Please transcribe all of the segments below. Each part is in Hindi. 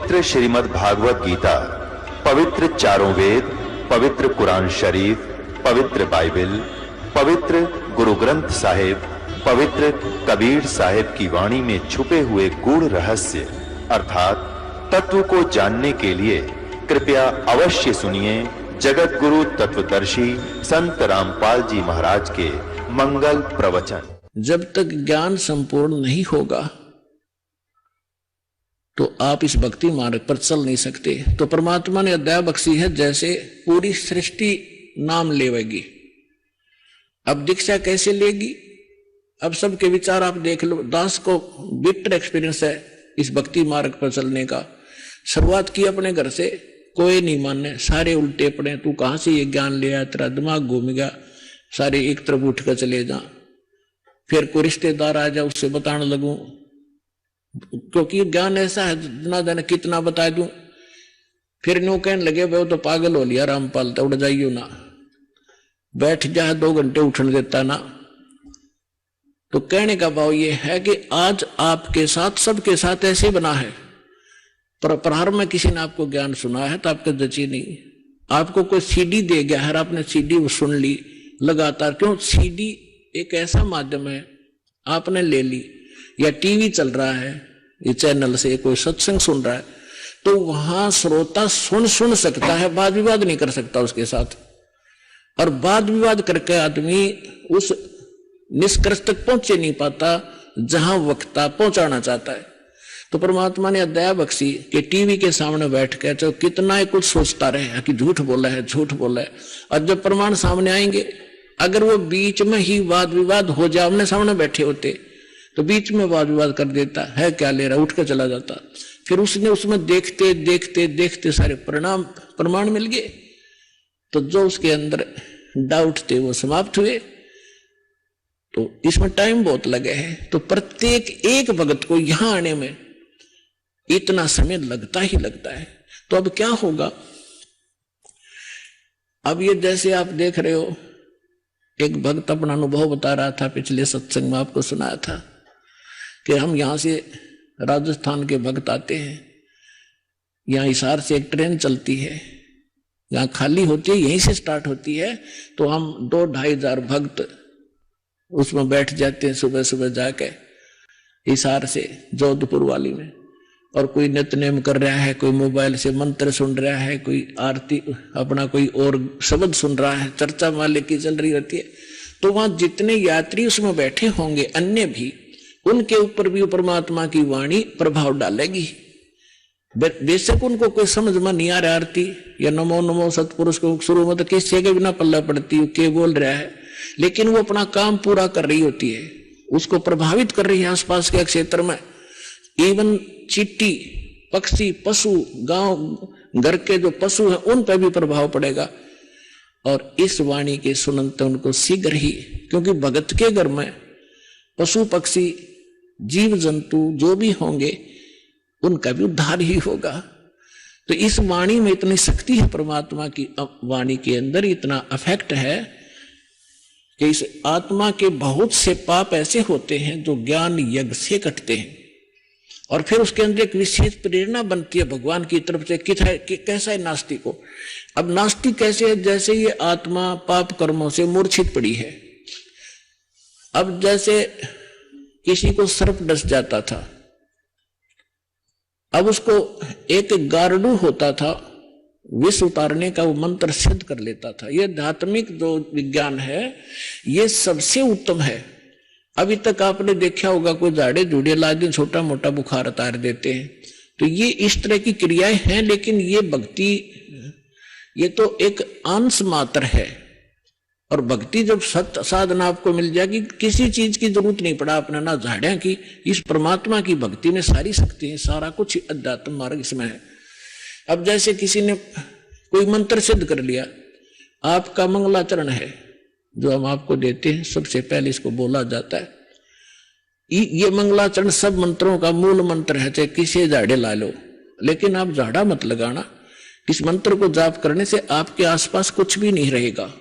पवित्र श्रीमद् भागवत गीता, पवित्र चारों वेद, पवित्र कुरान शरीफ, पवित्र बाइबल, पवित्र गुरु ग्रंथ साहिब, पवित्र कबीर साहिब की वाणी में छुपे हुए गूढ़ रहस्य अर्थात तत्व को जानने के लिए कृपया अवश्य सुनिए जगत गुरु तत्वदर्शी संत रामपाल जी महाराज के मंगल प्रवचन। जब तक ज्ञान संपूर्ण नहीं होगा तो आप इस भक्ति मार्ग पर चल नहीं सकते। तो परमात्मा ने अध्याय बख्शी है, जैसे पूरी सृष्टि नाम लेवेगी। अब दीक्षा कैसे लेगी? अब सबके विचार आप देख लो। दास को बिटर एक्सपीरियंस है इस भक्ति मार्ग पर चलने का। शुरुआत की अपने घर से, कोई नहीं माने, सारे उल्टे पड़े। तू कहां से ये ज्ञान ले आया, तेरा दिमाग घूम गया, सारे एक तरफ उठ कर चले जा। फिर कोई रिश्तेदार आ जाए, उससे बताने लगूं, क्योंकि ज्ञान ऐसा है ना जाने कितना बता दूं। फिर नो कहने लगे वो तो पागल हो लिया रामपाल, तो उड़ जाइयो ना, बैठ जा 2 घंटे उठने देता ना। तो कहने का भाव ये है कि आज आपके साथ, सबके साथ ऐसे बना है। पर प्रारंभ में किसी ने आपको ज्ञान सुना है तो आपको जची नहीं। आपको कोई सीडी दे गया है, आपने सीडी सुन ली लगातार। क्यों? सीडी एक ऐसा माध्यम है, आपने ले ली, या टीवी चल रहा है, ये चैनल से कोई सत्संग सुन रहा है, तो वहां श्रोता सुन सकता है, वाद विवाद नहीं कर सकता उसके साथ। और वाद विवाद करके आदमी उस निष्कर्ष तक पहुंचे नहीं पाता जहां वक्ता पहुंचाना चाहता है। तो परमात्मा ने अध्याय बख्शी कि टीवी के सामने बैठ कर चाहे कितना ही कुछ सोचता रहे कि झूठ बोला है, झूठ बोला है, और जब प्रमाण सामने आएंगे, अगर वो बीच में ही वाद विवाद हो जाए, आमने सामने बैठे होते तो बीच में वाद विवाद कर देता है, क्या ले रहा, उठ कर चला जाता। फिर उसने उसमें देखते देखते देखते सारे प्रमाण मिल गए, तो जो उसके अंदर डाउट थे वो समाप्त हुए। तो इसमें टाइम बहुत लगे है। तो प्रत्येक एक भगत को यहां आने में इतना समय लगता ही लगता है। तो अब क्या होगा? अब ये जैसे आप देख रहे हो, एक भक्त अपना अनुभव बता रहा था, पिछले सत्संग में आपको सुनाया था कि हम यहां से राजस्थान के भक्त आते हैं, यहां हिसार से एक ट्रेन चलती है, यहां खाली होती है, यहीं से स्टार्ट होती है। तो हम 2-2.5 हजार भक्त उसमें बैठ जाते हैं सुबह सुबह जाके हिसार से जोधपुर वाली में। और कोई नित्यनेम कर रहा है, कोई मोबाइल से मंत्र सुन रहा है, कोई आरती अपना कोई और शब्द सुन रहा है, चर्चा मालिक की चल रही होती है। तो वहां जितने यात्री उसमें बैठे होंगे, अन्य भी, उनके ऊपर भी परमात्मा की वाणी प्रभाव डालेगी। बेशक उनको कोई समझ में नहीं आ रहा आरती या नमो नमो सतपुरुष को शुरू में तो किसी के बिना पल्ला पड़ती है, के बोल रहा है, लेकिन वो अपना काम पूरा कर रही होती है, उसको प्रभावित कर रही है आसपास के क्षेत्र में। इवन चींटी, पक्षी, पशु, गांव घर के जो पशु हैं उन पर भी प्रभाव पड़ेगा। और इस वाणी के सुनते उनको शीघ्र ही, क्योंकि भगत के घर में पशु पक्षी जीव जंतु जो भी होंगे उनका भी उद्धार ही होगा। तो इस वाणी में इतनी शक्ति है, परमात्मा की वाणी के अंदर इतना अफेक्ट है कि इस आत्मा के बहुत से पाप ऐसे होते हैं जो ज्ञान यज्ञ से कटते हैं, और फिर उसके अंदर एक विशेष प्रेरणा बनती है भगवान की तरफ से। कैसा है नास्तिक को? अब नास्तिक कैसे है? जैसे ये आत्मा पाप कर्मों से मूर्छित पड़ी है। अब जैसे किसी को सर्प डस जाता था, अब उसको एक गार्डू होता था, विष उतारने का वो मंत्र सिद्ध कर लेता था। ये आध्यात्मिक जो विज्ञान है ये सबसे उत्तम है। अभी तक आपने देखा होगा कोई झाड़े झूड़े ला दिन छोटा मोटा बुखार उतार देते हैं, तो ये इस तरह की क्रियाएं हैं। लेकिन ये भक्ति, ये तो एक अंश मात्र है। और भक्ति जब सत्य साधना आपको मिल जाएगी, किसी चीज की जरूरत नहीं पड़ा अपना, ना झाड़ियां की। इस परमात्मा की भक्ति में सारी शक्ति है, सारा कुछ अध्यात्म मार्ग इसमें है। अब जैसे किसी ने कोई मंत्र सिद्ध कर लिया, आपका मंगलाचरण है जो हम आपको देते हैं, सबसे पहले इसको बोला जाता है। ये मंगलाचरण सब मंत्रों का मूल मंत्र है, चाहे किसी झाड़े ला लो, लेकिन आप झाड़ा मत लगाना। इस मंत्र को जाप करने से आपके आसपास कुछ भी नहीं रहेगा,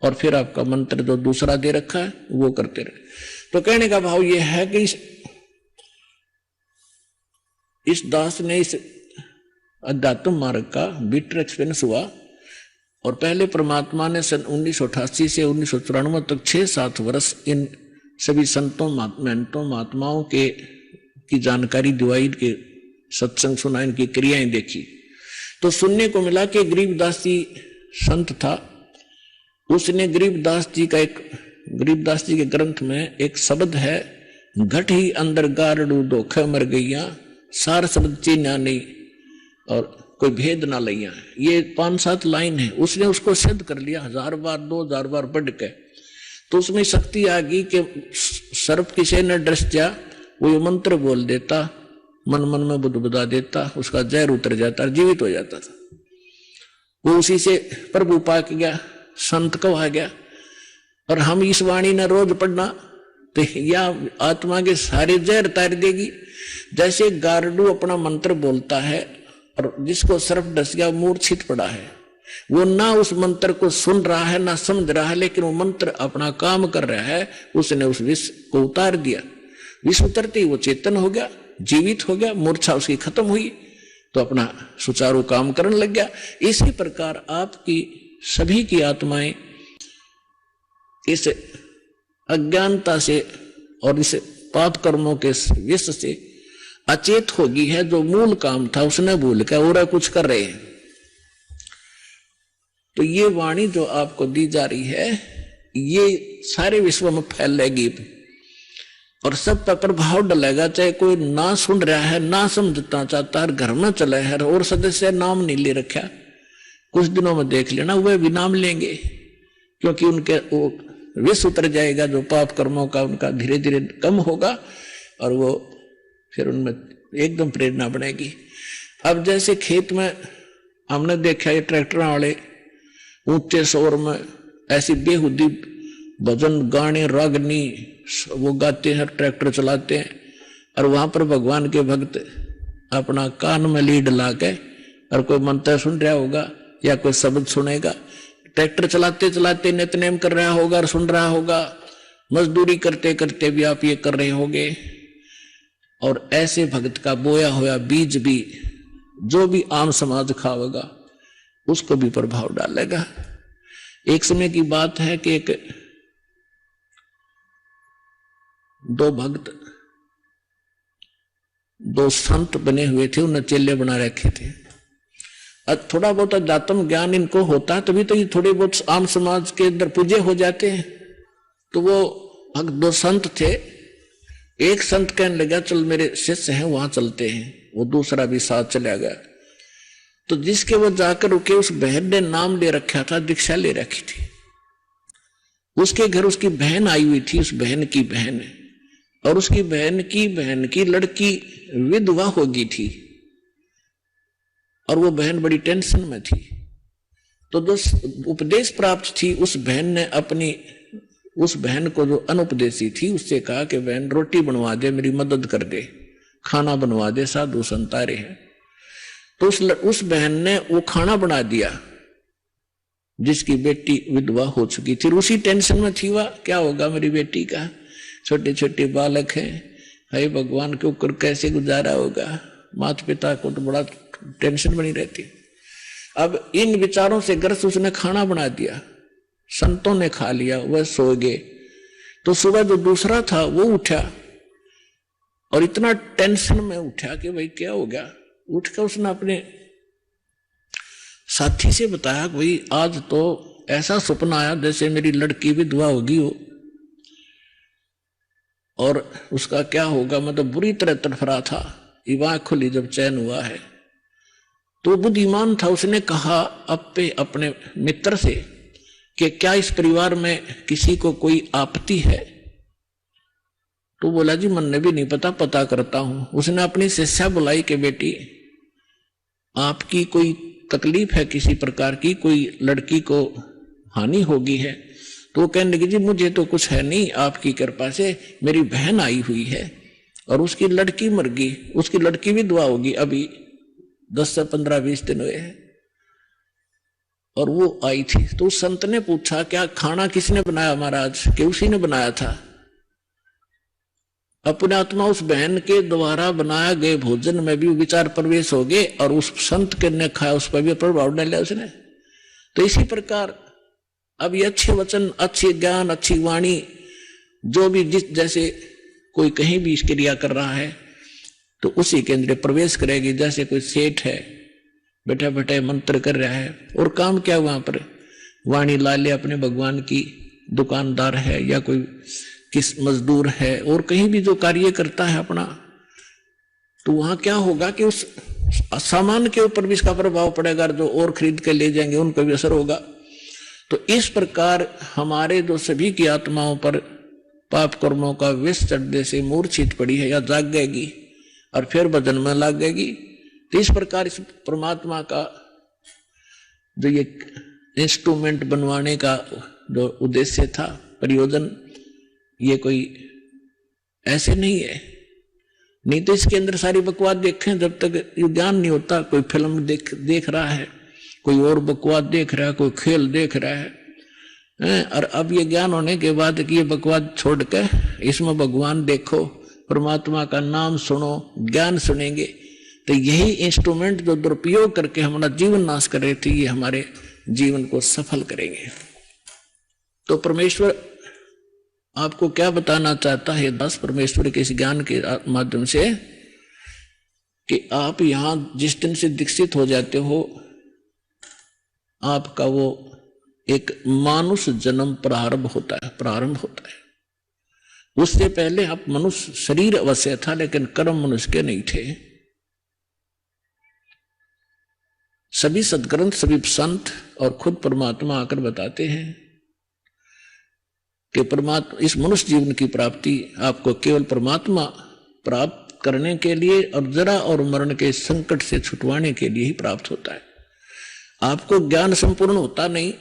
और फिर आपका मंत्र जो दूसरा दे रखा है वो करते रहे। तो कहने का भाव यह है कि इस दास ने इस अध्यात्म मार्ग का बिटर एक्सपीरियंस हुआ। और पहले परमात्मा ने सन 1988 से 1994 तक 6-7 वर्ष इन सभी संतों महंतों महात्माओं की जानकारी दिवाई, के सत्संग सुना, इनकी क्रियाएं देखी। तो सुनने को मिला कि गरीबदास जी संत था। उसने गरीबदास जी के ग्रंथ में एक शब्द है, घट ही अंदर गारड़ू धोखे मर गईया, सार शब्द चीन्या नहीं और कोई भेद ना लैया। ये 5-7 लाइन है, उसने उसको सिद्ध कर लिया 1000 बार 2000 बार पढ़ के। तो उसमें शक्ति आ गई कि सर्प किसे न डस जा, वो मंत्र बोल देता, मन मन में बुदबुदा देता, उसका जहर उतर जाता, जीवित हो जाता था। वो उसी से प्रभु पाक गया, संत को आ गया। और हम इस वाणी ने रोज पढ़ना तो या आत्मा के सारे जहर तार देगी। जैसे गारडू अपना मंत्र बोलता है और जिसको सर्प डस गया, मूर्छित पड़ा है, वो ना उस मंत्र को सुन रहा है ना समझ रहा है, लेकिन वो मंत्र अपना काम कर रहा है। उसने उस विष को उतार दिया, विष उतरते ही वो चेतन हो गया, जीवित हो गया, मूर्छा उसकी खत्म हुई, तो अपना सुचारू काम करने लग गया। इसी प्रकार आपकी सभी की आत्माएं इस अज्ञानता से और इस पाप कर्मों के विष से अचेत होगी है। जो मूल काम था उसने भूल कर और कुछ कर रहे हैं। तो ये वाणी जो आपको दी जा रही है, ये सारे विश्व में फैलेगी और सब पर प्रभाव डलेगा। चाहे कोई ना सुन रहा है, ना समझना चाहता है, घर में चला है और सदस्य नाम नहीं ले रखा, कुछ दिनों में देख लेना वह भी नाम लेंगे, क्योंकि उनके वो विष उतर जाएगा, जो पाप कर्मों का उनका धीरे धीरे कम होगा और वो फिर उनमें एकदम प्रेरणा बनेगी। अब जैसे खेत में हमने देखा ये ट्रैक्टर वाले ऊंचे शोर में ऐसी बेहुदी भजन गाने रागनी वो गाते हैं, ट्रैक्टर चलाते हैं, और वहां पर भगवान के भक्त अपना कान में लीड ला के और कोई मंत्र सुन रहा होगा या कोई शब्द सुनेगा, ट्रैक्टर चलाते चलाते नित्यनेम कर रहा होगा और सुन रहा होगा, मजदूरी करते करते भी आप ये कर रहे होंगे। और ऐसे भक्त का बोया हुआ बीज भी जो भी आम समाज खावेगा उसको भी प्रभाव डालेगा। एक समय की बात है कि एक 2 भक्त 2 संत बने हुए थे, उन्हें चेले बना रखे थे। थोड़ा बहुत अध्यात्म ज्ञान इनको होता है तभी तो ये थोड़े बहुत आम समाज के अंदर पूजे हो जाते हैं। तो वो भक्त 2 संत थे। एक संत कहने लगा चल मेरे शिष्य हैं वहां चलते हैं, वो दूसरा भी साथ चला गया। तो जिसके वो जाकर रुके उस बहन ने नाम ले रखा था, दीक्षा ले रखी थी। उसके घर उसकी बहन आई हुई थी, उस बहन की बहन, और उसकी बहन की लड़की विधवा हो गई थी और वो बहन बड़ी टेंशन में थी। तो जो उपदेश प्राप्त थी उस बहन ने उस बहन को जो अनुपदेशी थी उससे कहा कि बहन रोटी बनवा दे, मेरी मदद कर दे, खाना बनवा दे, साधु संत आ रहे हैं। तो उस बहन ने वो खाना बना दिया जिसकी बेटी विधवा हो चुकी थी। उसी टेंशन में थी वह, क्या होगा मेरी बेटी का, छोटे छोटे बालक हैं, हे भगवान के ऊपर कैसे गुजारा होगा। माता पिता को तो बड़ा टेंशन बनी रहती। अब इन विचारों से ग्रस्त उसने खाना बना दिया, संतों ने खा लिया, वह सो गए। तो सुबह जो दूसरा था वो उठा और इतना टेंशन में उठा कि भाई क्या हो गया। उठकर उसने अपने साथी से बताया भाई आज तो ऐसा सपना आया जैसे मेरी लड़की विधवा होगी हो और उसका क्या होगा, मतलब बुरी तरह तड़फड़ा था। आँख खुली जब चैन हुआ है तो बुद्धिमान था, उसने कहा अपने मित्र से कि क्या इस परिवार में किसी को कोई आपत्ति है। तो बोला जी मन ने भी नहीं पता करता हूं। उसने अपनी शिष्या बुलाई कि बेटी आपकी कोई तकलीफ है किसी प्रकार की, कोई लड़की को हानि होगी है। तो वो कहने लगी जी मुझे तो कुछ है नहीं, आपकी कृपा से मेरी बहन आई हुई है और उसकी लड़की मर गई, उसकी लड़की भी विधवा होगी, अभी 10 से 15-20 दिन हुए हैं और वो आई थी। तो उस संत ने पूछा क्या खाना किसने बनाया महाराज, कि उसी ने बनाया था। अपने आत्मा उस बहन के द्वारा बनाया गए भोजन में भी विचार प्रवेश हो गए और उस संत के ने खाया उस पर भी प्रभाव डाला उसने। तो इसी प्रकार अब ये अच्छे वचन, अच्छे ज्ञान, अच्छी वाणी जो भी जिस जैसे कोई कहीं भी क्रिया कर रहा है तो उसी के अंदर प्रवेश करेगी। जैसे कोई सेठ है बैठे बैठे मंत्र कर रहा है और काम क्या वहां पर वाणी ला ले अपने भगवान की, दुकानदार है या कोई किस मजदूर है और कहीं भी जो कार्य करता है अपना, तो वहां क्या होगा कि उस सामान के ऊपर भी इसका प्रभाव पड़ेगा, जो और खरीद के ले जाएंगे उनको भी असर होगा। तो इस प्रकार हमारे जो सभी की आत्माओं पर पाप कर्मों का विष चढ़ने से मूर्छित पड़ी है या जागेगी और फिर भजन में लागेगी। तो इस प्रकार इस परमात्मा का जो ये इंस्ट्रूमेंट बनवाने का जो उद्देश्य था, प्रयोजन, ये कोई ऐसे नहीं है। नहीं तो इसके अंदर सारी बकवास देखें, जब तक ये ज्ञान नहीं होता, कोई फिल्म देख रहा है, कोई और बकवास देख रहा है, कोई खेल देख रहा है, और अब ये ज्ञान होने के बाद कि ये बकवास छोड़ के इसमें भगवान देखो, परमात्मा का नाम सुनो, ज्ञान सुनेंगे, तो यही इंस्ट्रूमेंट जो दुरुपयोग करके हमारा जीवन नाश कर रहे थे, ये हमारे जीवन को सफल करेंगे। तो परमेश्वर आपको क्या बताना चाहता है दास परमेश्वर के इस ज्ञान के माध्यम से कि आप यहां जिस दिन से दीक्षित हो जाते हो, आपका वो एक मानुष जन्म प्रारंभ होता है। उससे पहले आप मनुष्य शरीर अवश्य था, लेकिन कर्म मनुष्य के नहीं थे। सभी सदग्रंथ, सभी संत और खुद परमात्मा आकर बताते हैं कि परमात्मा इस मनुष्य जीवन की प्राप्ति आपको केवल परमात्मा प्राप्त करने के लिए और जरा और मरण के संकट से छुटवाने के लिए ही प्राप्त होता है। आपको ज्ञान संपूर्ण होता नहीं,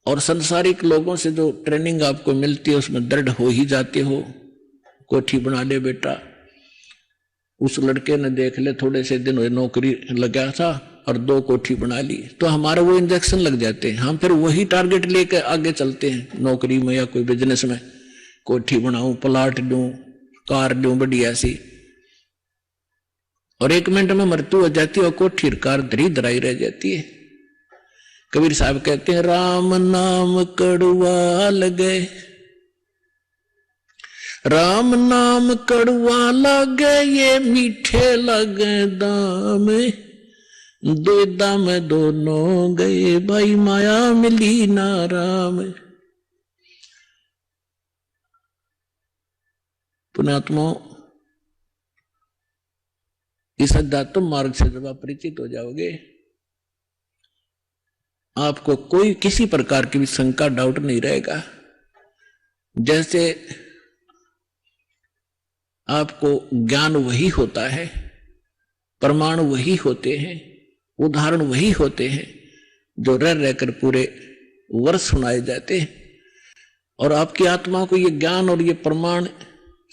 और संसारिक लोगों से जो ट्रेनिंग आपको मिलती है उसमें दृढ़ हो ही जाते हो। कोठी बना ले बेटा, उस लड़के ने देख ले थोड़े से दिन हुए नौकरी लगा था और 2 कोठी बना ली, तो हमारे वो इंजेक्शन लग जाते हैं, हम फिर वही टारगेट लेकर आगे चलते हैं नौकरी में या कोई बिजनेस में। कोठी बनाऊं, प्लाट लूं, कार लूं बढ़िया सी, और 1 मिनट में मृत्यु हो जाती है और कोठी कार धरी धराई रह जाती है। कबीर साहब कहते हैं राम नाम कड़वा लगे, राम नाम कड़वा लगे, ये मीठे लगे दाम, दो दाम दोनों गए, भाई माया मिली ना राम। पुण्यात्मा, इस अध्यात्म मार्ग से जब आप परिचित हो जाओगे, आपको कोई किसी प्रकार की भी शंका, डाउट नहीं रहेगा। जैसे आपको ज्ञान वही होता है, प्रमाण वही होते हैं, उदाहरण वही होते हैं जो रह रहकर पूरे वर्ष सुनाए जाते हैं, और आपकी आत्मा को ये ज्ञान और ये प्रमाण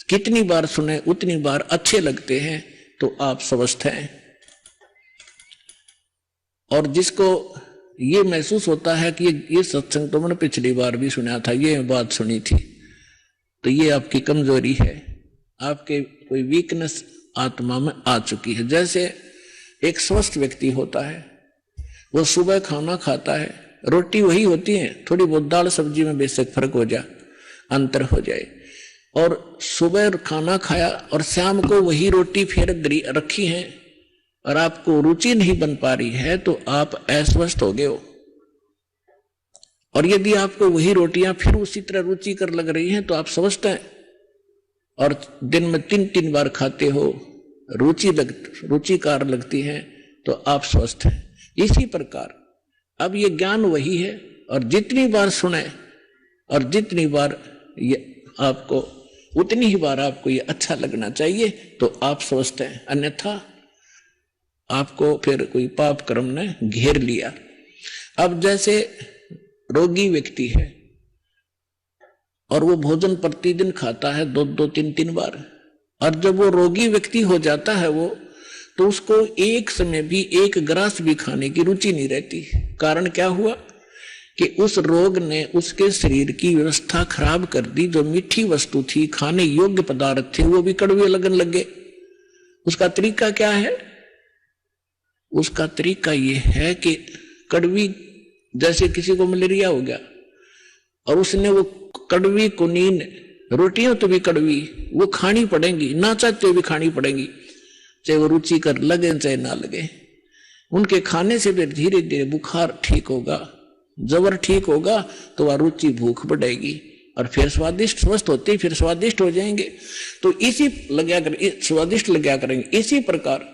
कितनी बार सुने उतनी बार अच्छे लगते हैं, तो आप स्वस्थ हैं। और जिसको ये महसूस होता है कि ये सत्संग तो मैंने पिछली बार भी सुना था, ये बात सुनी थी, तो ये आपकी कमजोरी है, आपके कोई वीकनेस आत्मा में आ चुकी है। जैसे एक स्वस्थ व्यक्ति होता है, वो सुबह खाना खाता है, रोटी वही होती है, थोड़ी बहुत दाल सब्जी में बेशक फर्क हो जाए, अंतर हो जाए, और सुबह खाना खाया और शाम को वही रोटी फिर रखी है और आपको रुचि नहीं बन पा रही है, तो आप अस्वस्थ हो गए हो। और यदि आपको वही रोटियां फिर उसी तरह रुचिकर लग रही हैं, तो आप स्वस्थ हैं। और दिन में 3-3 बार खाते हो, रुचिकार लगती है, तो आप स्वस्थ हैं। इसी प्रकार अब ये ज्ञान वही है, और जितनी बार सुने और जितनी बार ये आपको, उतनी ही बार आपको ये अच्छा लगना चाहिए, तो आप स्वस्थ हैं। अन्यथा आपको फिर कोई पाप कर्म ने घेर लिया। अब जैसे रोगी व्यक्ति है और वो भोजन प्रतिदिन खाता है 2-2, 3-3 बार, और जब वो रोगी व्यक्ति हो जाता है वो, तो उसको एक समय भी 1 ग्रास भी खाने की रुचि नहीं रहती। कारण क्या हुआ कि उस रोग ने उसके शरीर की व्यवस्था खराब कर दी। जो मीठी वस्तु थी, खाने योग्य पदार्थ थे, वो भी कड़वे लगन लगे। उसका तरीका क्या है? उसका तरीका यह है कि कड़वी, जैसे किसी को मलेरिया हो गया और उसने वो कड़वी कुनीन रोटियां तो भी कड़वी वो खानी पड़ेंगी, ना चाहते हुए भी खानी पड़ेंगी, चाहे वो रुचि कर लगे चाहे ना लगे। उनके खाने से फिर धीरे धीरे बुखार ठीक होगा, जबर ठीक होगा, तो वह रुचि भूख बढ़ेगी और फिर स्वादिष्ट स्वस्थ होते फिर स्वादिष्ट हो जाएंगे। तो इसी लग्या कर स्वादिष्ट लग्या करेंगे। इसी प्रकार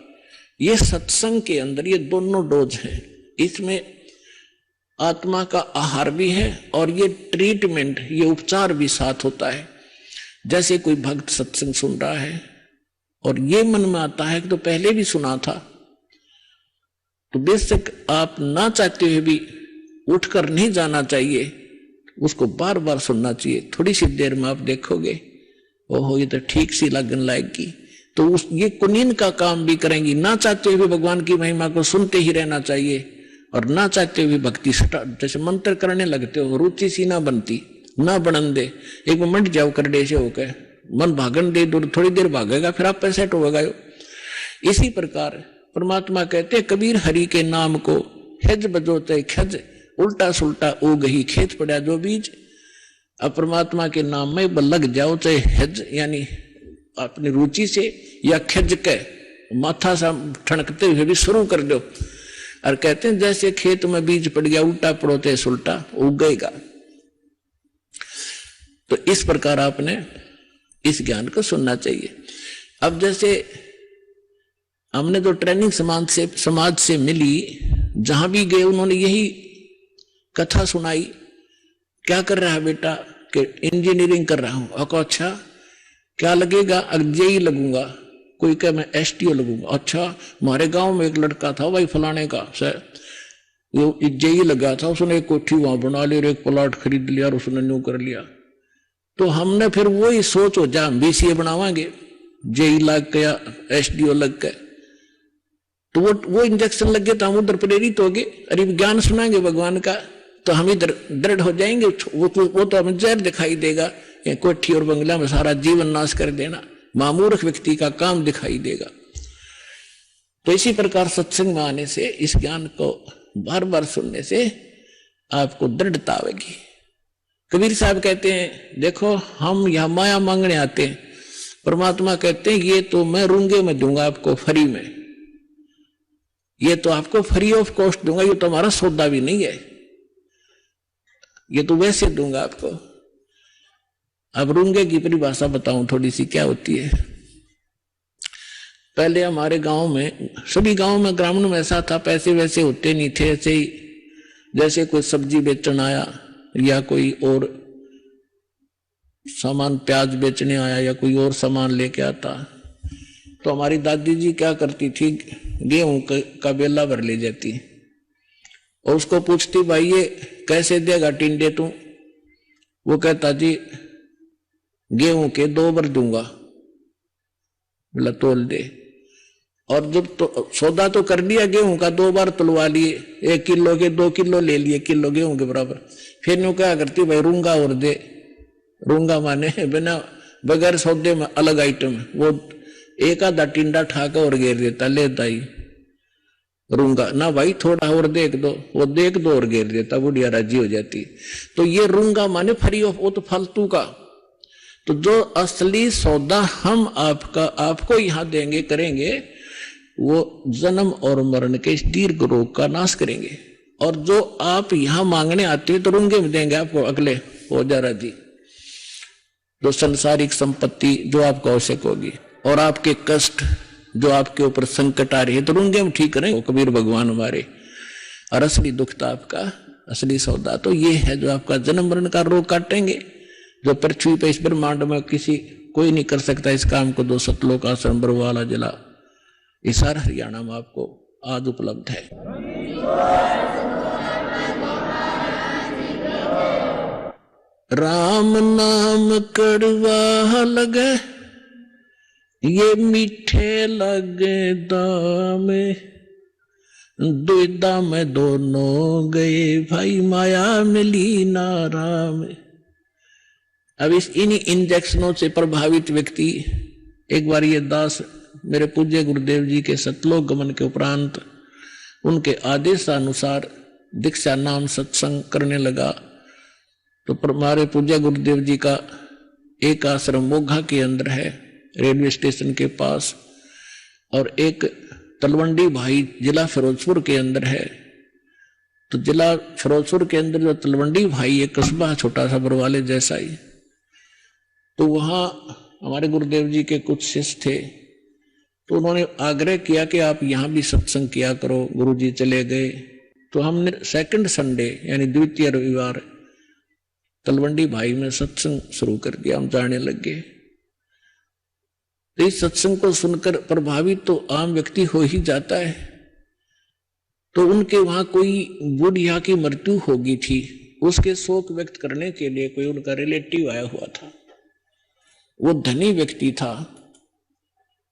ये सत्संग के अंदर ये दोनों डोज हैं। इसमें आत्मा का आहार भी है और ये ट्रीटमेंट, ये उपचार भी साथ होता है। जैसे कोई भक्त सत्संग सुन रहा है और ये मन में आता है कि तो पहले भी सुना था, तो बेशक आप ना चाहते हुए भी उठकर नहीं जाना चाहिए, उसको बार बार सुनना चाहिए। थोड़ी सी देर में आप देखोगे ओहो ये तो ठीक सी लगन लाएगी, तो उस ये कुनीन का काम भी करेंगी। ना चाहते हुए भगवान की महिमा को सुनते ही रहना चाहिए और ना चाहते हुए भक्ति जैसे मंत्र करने लगते हो, रुचि सी ना बनती, ना बनन दे। एक मिनट जाओ कर डे से होकर मन भागन दे, दूर थोड़ी देर भागेगा फिर आप पैसे होगा। इसी प्रकार परमात्मा कहते कबीर हरि के नाम को हेज बजोते खज, उल्टा सुल्टा ओ गही खेत पड़ा जो बीज। अब परमात्मा के नाम में लग जाओ, चाहे हेज यानी अपनी रुचि से या खज के माथा सा ठनकते हुए भी शुरू कर दो। और कहते हैं जैसे खेत में बीज पड़ गया, उल्टा पड़ोते सुल्टा उगेगा। तो इस प्रकार आपने इस ज्ञान को सुनना चाहिए। अब जैसे हमने तो ट्रेनिंग समाज से मिली, जहां भी गए उन्होंने यही कथा सुनाई, क्या कर रहा है बेटा? कि इंजीनियरिंग कर रहा हूं। अको अच्छा क्या लगेगा? जेई लगूंगा। कोई कहे मैं एसटीओ लगूंगा। अच्छा हमारे गांव में एक लड़का था भाई फलाने का सर, वो जेई लगा था, उसने एक कोठी वहां बना ली और एक प्लॉट खरीद लिया और उसने न्यू कर लिया। तो हमने फिर वही सोच हो जा हम बीसीए बनावांगे, जेई लग गया एसडीओ लग गए, तो वो इंजेक्शन लग गए तो हम उधर प्रेरित हो गए। अरे ज्ञान सुनाएंगे भगवान का तो हम इधर दृढ़ हो जाएंगे। वो तो हमें जहर दिखाई देगा, कोठी और बंगला में सारा जीवन नाश कर देना मामूर्ख व्यक्ति का काम दिखाई देगा। तो इसी प्रकार सत्संग में आने से, इस ज्ञान को बार बार सुनने से आपको दृढ़ता आएगी। कबीर साहब कहते हैं देखो हम यहां माया मांगने आते हैं, परमात्मा कहते हैं ये तो मैं रूंगे में दूंगा आपको फ्री में, ये तो आपको फ्री ऑफ कॉस्ट दूंगा, ये तो हमारा सौदा भी नहीं है, ये तो वैसे दूंगा आपको। अब रूंगे की परिभाषा बताऊं थोड़ी सी क्या होती है। पहले हमारे गांव में, सभी गांव में ग्रामीण में ऐसा था, पैसे वैसे होते नहीं थे। ऐसे ही जैसे कोई सब्जी बेचने आया या कोई और सामान प्याज बेचने आया या कोई और सामान लेके आता, तो हमारी दादी जी क्या करती थी, गेहूं का बेला भर ले जाती और उसको पूछती भाई ये कैसे देगा टिंडे तू? वो कहता जी गेहूं के 2 बार दूंगा, बोला तोल दे। और जब तो सौदा तो कर लिया गेहूं का, 2 बार तुलवा लिए, 1 किलो के 2 किलो ले लिए, किलो गेहूं के बराबर। फिर न्यू क्या करती भाई रूंगा और दे। रूंगा माने बिना बगैर सौदे में अलग आइटम, वो एक आधा टिंडा ठाकर और घेर देता, लेता ही रूंगा ना भाई थोड़ा और देख दो, वो देख दो और घेर देता, बुढ़िया राजी हो जाती। तो ये रूंगा माने फ्री ऑफ, वो तो फालतू का। तो जो असली सौदा हम आपको यहां देंगे करेंगे, वो जन्म और मरण के इस दीर्घ रोग का नाश करेंगे। और जो आप यहां मांगने आते हैं तो रूंगे में देंगे आपको, अगले हो जा राजी। जो संसारिक संपत्ति जो आपको आवश्यक होगी और आपके कष्ट जो आपके ऊपर संकट आ रही है तो रूंगे में ठीक करें कबीर भगवान हमारे। और असली दुख तो आपका, असली सौदा तो ये है जो आपका जन्म मरण का रोग काटेंगे, जो पृथ्वी पे इस ब्रह्मांड में किसी कोई नहीं कर सकता इस काम को। 2 सतलोक आश्रम बरवाला जिला हिसार हरियाणा में आपको आज उपलब्ध है। राम नाम कड़वा लगे ये मीठे लगे दाम, दुविधा में दोनों गए भाई माया मिली ना राम। अब इन्हीं इंजेक्शनों से प्रभावित व्यक्ति, एक बार ये दास मेरे पूज्य गुरुदेव जी के सतलोक गमन के उपरांत उनके आदेशानुसार दीक्षा नाम सत्संग करने लगा। तो हमारे पूज्य गुरुदेव जी का एक आश्रम मोघा के अंदर है, रेलवे स्टेशन के पास, और एक तलवंडी भाई जिला फिरोजपुर के अंदर है। तो जिला फिरोजपुर के अंदर जो तलवंडी भाई एक कस्बा छोटा सा बरवाले जैसा ही, तो वहां हमारे गुरुदेव जी के कुछ शिष्य थे। तो उन्होंने आग्रह किया कि आप यहां भी सत्संग किया करो। गुरुजी चले गए तो हमने सेकंड संडे यानी द्वितीय रविवार तलवंडी भाई में सत्संग शुरू कर दिया। हम जाने लगे। तो इस सत्संग को सुनकर प्रभावित तो आम व्यक्ति हो ही जाता है। तो उनके वहां कोई बुढ़िया की मृत्यु होगी थी, उसके शोक व्यक्त करने के लिए कोई उनका रिलेटिव आया हुआ था। वो धनी व्यक्ति था,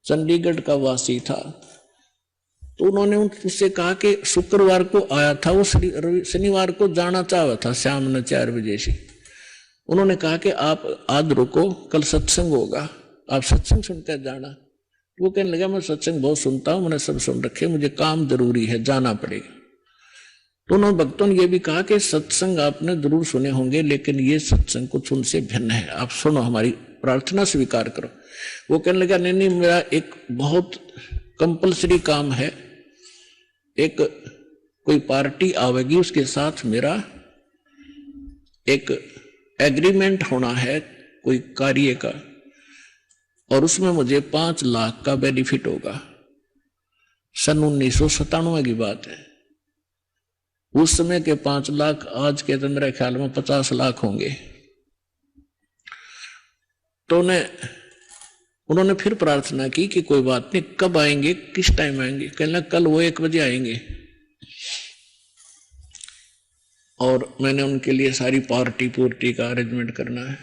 चंडीगढ़ का वासी था। तो उन्होंने उससे कहा कि शुक्रवार को आया था, वो शनिवार को जाना चाहा था शाम में 4 बजे से। उन्होंने कहा कि आप आज रुको, कल सत्संग होगा, आप सत्संग सुनकर जाना। वो कहने लगा मैं सत्संग बहुत सुनता हूं, मैंने सब सुन रखे, मुझे काम जरूरी है, जाना पड़ेगा। तो उन्होंने भक्तों ने यह भी कहा कि सत्संग आपने जरूर सुने होंगे, लेकिन ये सत्संग कुछ उनसे भिन्न है, आप सुनो, हमारी प्रार्थना स्वीकार करो। वो कहने लगा नहीं, मेरा एक बहुत कंपलसरी काम है, एक कोई पार्टी आवेगी, उसके साथ मेरा एक एग्रीमेंट होना है कोई कार्य का, और उसमें मुझे 5 लाख का बेनिफिट होगा। सन 1997 की बात है। उस समय के 5 लाख आज के तो मेरे ख्याल में 50 लाख होंगे। तो उन्होंने फिर प्रार्थना की कि कोई बात नहीं, कब आएंगे, किस टाइम आएंगे? कहना कल वो 1 बजे आएंगे। और मैंने उनके लिए सारी पार्टी का अरेंजमेंट करना है।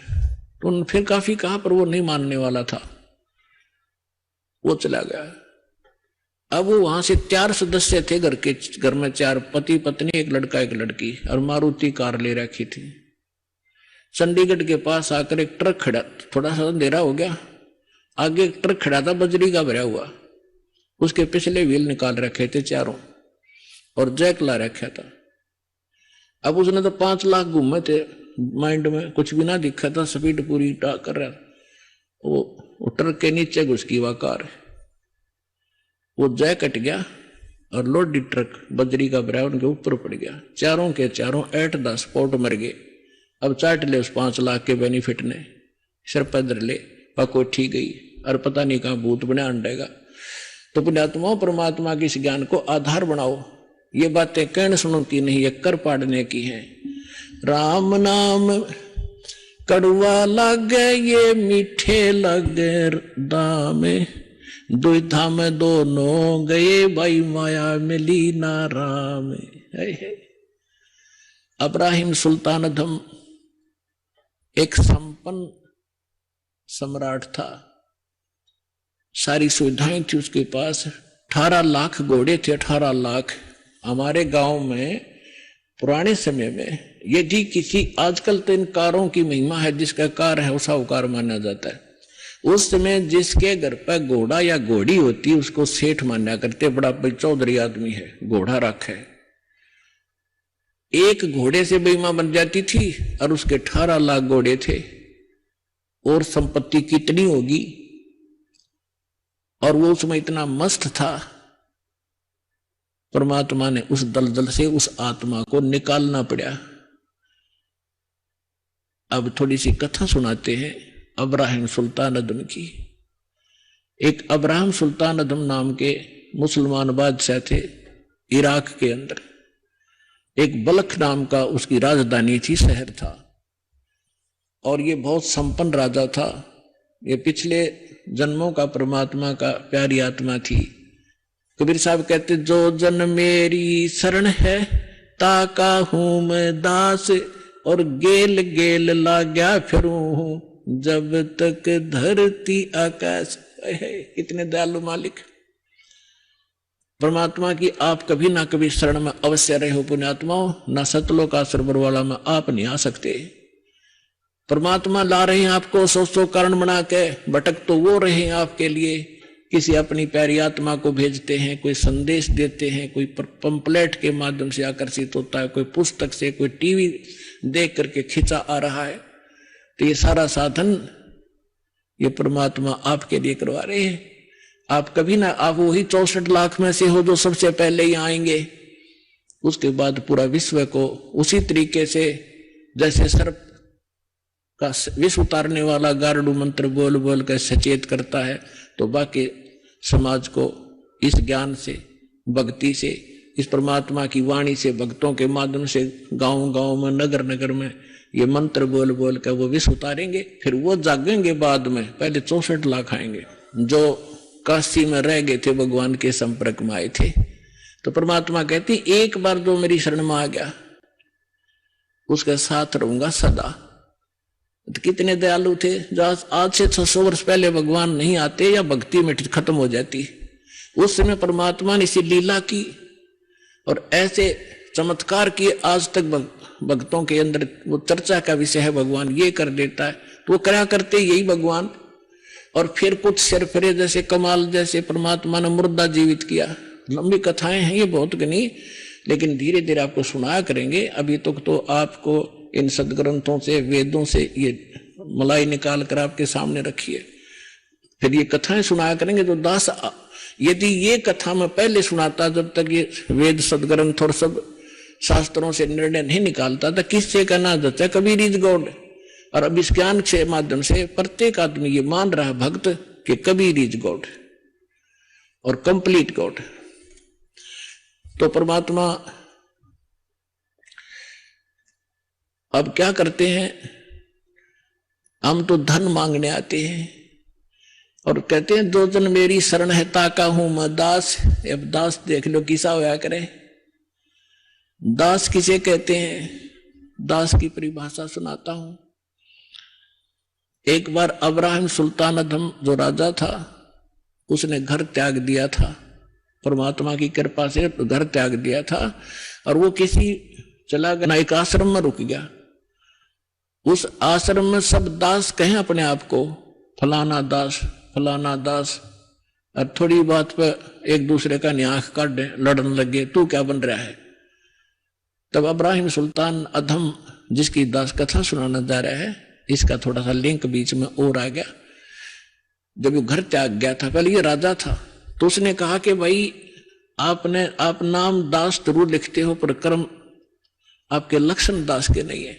तो उन्होंने फिर काफी कहा, पर वो नहीं मानने वाला था, वो चला गया। अब वो वहां से 4 सदस्य थे घर में, 4 पति पत्नी, एक लड़का एक लड़की, और मारुति कार ले रखी थी। चंडीगढ़ के पास आकर एक ट्रक खड़ा, थोड़ा सा अंधेरा हो गया, आगे एक ट्रक खड़ा था बजरी का भरा हुआ, उसके पिछले व्हील निकाल रखे थे चारों और जैक ला रखा था। अब उसने तो 5 लाख घूमे थे माइंड में, कुछ भी ना दिखा था, स्पीड पूरी कर रहा। वो ट्रक के नीचे घुस गई वह कार, वो जय कट गया और लोडी ट्रक बजरी का भरा उनके ऊपर पड़ गया। चारों के चारों 8 द स्पॉट मर गए। अब चाट ले उस 5 लाख के बेनिफिट ने, सिर पैदर ले पकोठी गई, और पता नहीं कहां भूत बने अंडेगा। तो पुण्यात्माओं, परमात्मा के इस ज्ञान को आधार बनाओ। ये बातें कहने सुनो की नहीं, ये कर पाड़ने की हैं। राम नाम कड़वा लगे, ये मीठे लगे दामे, दुविधा में दोनों गए भाई माया मिली ना राम। अब्राहिम सुल्तान अधम एक संपन्न सम्राट था, सारी सुविधाएं थी उसके पास। 18 लाख घोड़े थे, 18 लाख। हमारे गांव में पुराने समय में यदि किसी, आजकल तो इन कारों की महिमा है, जिसका कार है वो साहूकार माना जाता है। उस समय जिसके घर पर घोड़ा या घोड़ी होती उसको सेठ माना करते, बड़ा भाई चौधरी आदमी है, घोड़ा रखा है। एक घोड़े से महिमा बन जाती थी, और उसके 18 लाख घोड़े थे, और संपत्ति कितनी होगी। और वो उसमें इतना मस्त था, परमात्मा ने उस दलदल से उस आत्मा को निकालना पड़ा। अब थोड़ी सी कथा सुनाते हैं अब्राहिम सुल्तान अदम की। एक अब्राहिम सुल्तान अदम नाम के मुसलमान बादशाह थे इराक के अंदर। एक बलख नाम का उसकी राजधानी थी, शहर था, और ये बहुत संपन्न राजा था। ये पिछले जन्मों का परमात्मा का प्यारी आत्मा थी। कबीर साहब कहते, जो जन मेरी शरण है ताका हूं मैं दास, और गेल गेल लाग्या फिरूं हूं जब तक धरती आकाश। कितने दयालु मालिक। परमात्मा की आप कभी ना कभी शरण में अवश्य रहे हो पुण्यात्माओं, ना सतलोक आश्रम वाला में आप नहीं आ सकते। परमात्मा ला रहे हैं आपको, सौ कारण बना के, भटक तो वो रहे हैं आपके लिए, किसी अपनी प्यारी आत्मा को भेजते हैं, कोई संदेश देते हैं, कोई पंपलेट के माध्यम से आकर्षित होता है, कोई पुस्तक से, कोई टीवी देख करके खिंचा आ रहा है। तो ये सारा साधन ये परमात्मा आपके लिए करवा रहे हैं। आप कभी ना, आप वही 64 लाख में से हो जो सबसे पहले ही आएंगे। उसके बाद पूरा विश्व को उसी तरीके से जैसे सर्प का विष उतारने वाला गारडू मंत्र बोल बोल कर सचेत करता है, तो बाकी समाज को इस ज्ञान से, भक्ति से, इस परमात्मा की वाणी से, भक्तों के माध्यम से गांव गांव में, नगर नगर में ये मंत्र बोल बोल कर वो विष उतारेंगे। फिर वो जागेंगे बाद में, पहले 64 लाख आएंगे जो काशी में रह गए थे, भगवान के संपर्क में आए थे। तो परमात्मा कहती एक बार जो मेरी शरण में आ गया उसके साथ रहूंगा सदा। तो कितने दयालु थे, जो आज से 600 वर्ष पहले भगवान नहीं आते या भक्ति में खत्म हो जाती, उस समय परमात्मा ने इसी लीला की और ऐसे चमत्कार किए, आज तक भक्तों के अंदर वो चर्चा का विषय है, भगवान ये कर देता है। तो वो क्या करते यही भगवान। और फिर कुछ सिरफिरे जैसे कमाल जैसे परमात्मा ने मुर्दा जीवित किया। लंबी कथाएं हैं ये बहुत गनी, लेकिन धीरे धीरे आपको सुनाया करेंगे। अभी तक तो आपको इन सदग्रंथों से, वेदों से ये मलाई निकाल कर आपके सामने रखिए, फिर ये कथाएं सुनाया करेंगे। तो दास यदि ये कथा मैं पहले सुनाता, जब तक ये वेद सदग्रंथ और सब शास्त्रों से निर्णय नहीं निकालता था, किससे कहना जाता है कबीर इज गॉड। और अब इस ज्ञान के माध्यम से प्रत्येक आदमी ये मान रहा है भक्त कि कबीर इज गॉड और कंप्लीट गॉड। तो परमात्मा अब क्या करते हैं, हम तो धन मांगने आते हैं और कहते हैं दो जन मेरी शरण है ताका हूं मैं दास। अब दास देख लो किसा होया करे। दास किसे कहते हैं, दास की परिभाषा सुनाता हूं। एक बार अब्राहिम सुल्तान अदम जो राजा था, उसने घर त्याग दिया था, परमात्मा की कृपा से घर त्याग दिया था और वो किसी चला गया, एक आश्रम में रुक गया। उस आश्रम में सब दास कहें अपने आप को, फलाना दास फलाना दास, और थोड़ी बात पर एक दूसरे का न्याख काट लड़ने लगे, तू क्या बन रहा है। तब अब्राहिम सुल्तान अदम जिसकी दास कथा सुनाना जा रहा है, इसका थोड़ा सा लिंक बीच में और आ गया। जब वो घर त्याग गया था, पहले ये राजा था, तो उसने कहा कि भाई आप नाम दास जरूर लिखते हो पर कर्म आपके लक्षण दास के नहीं है।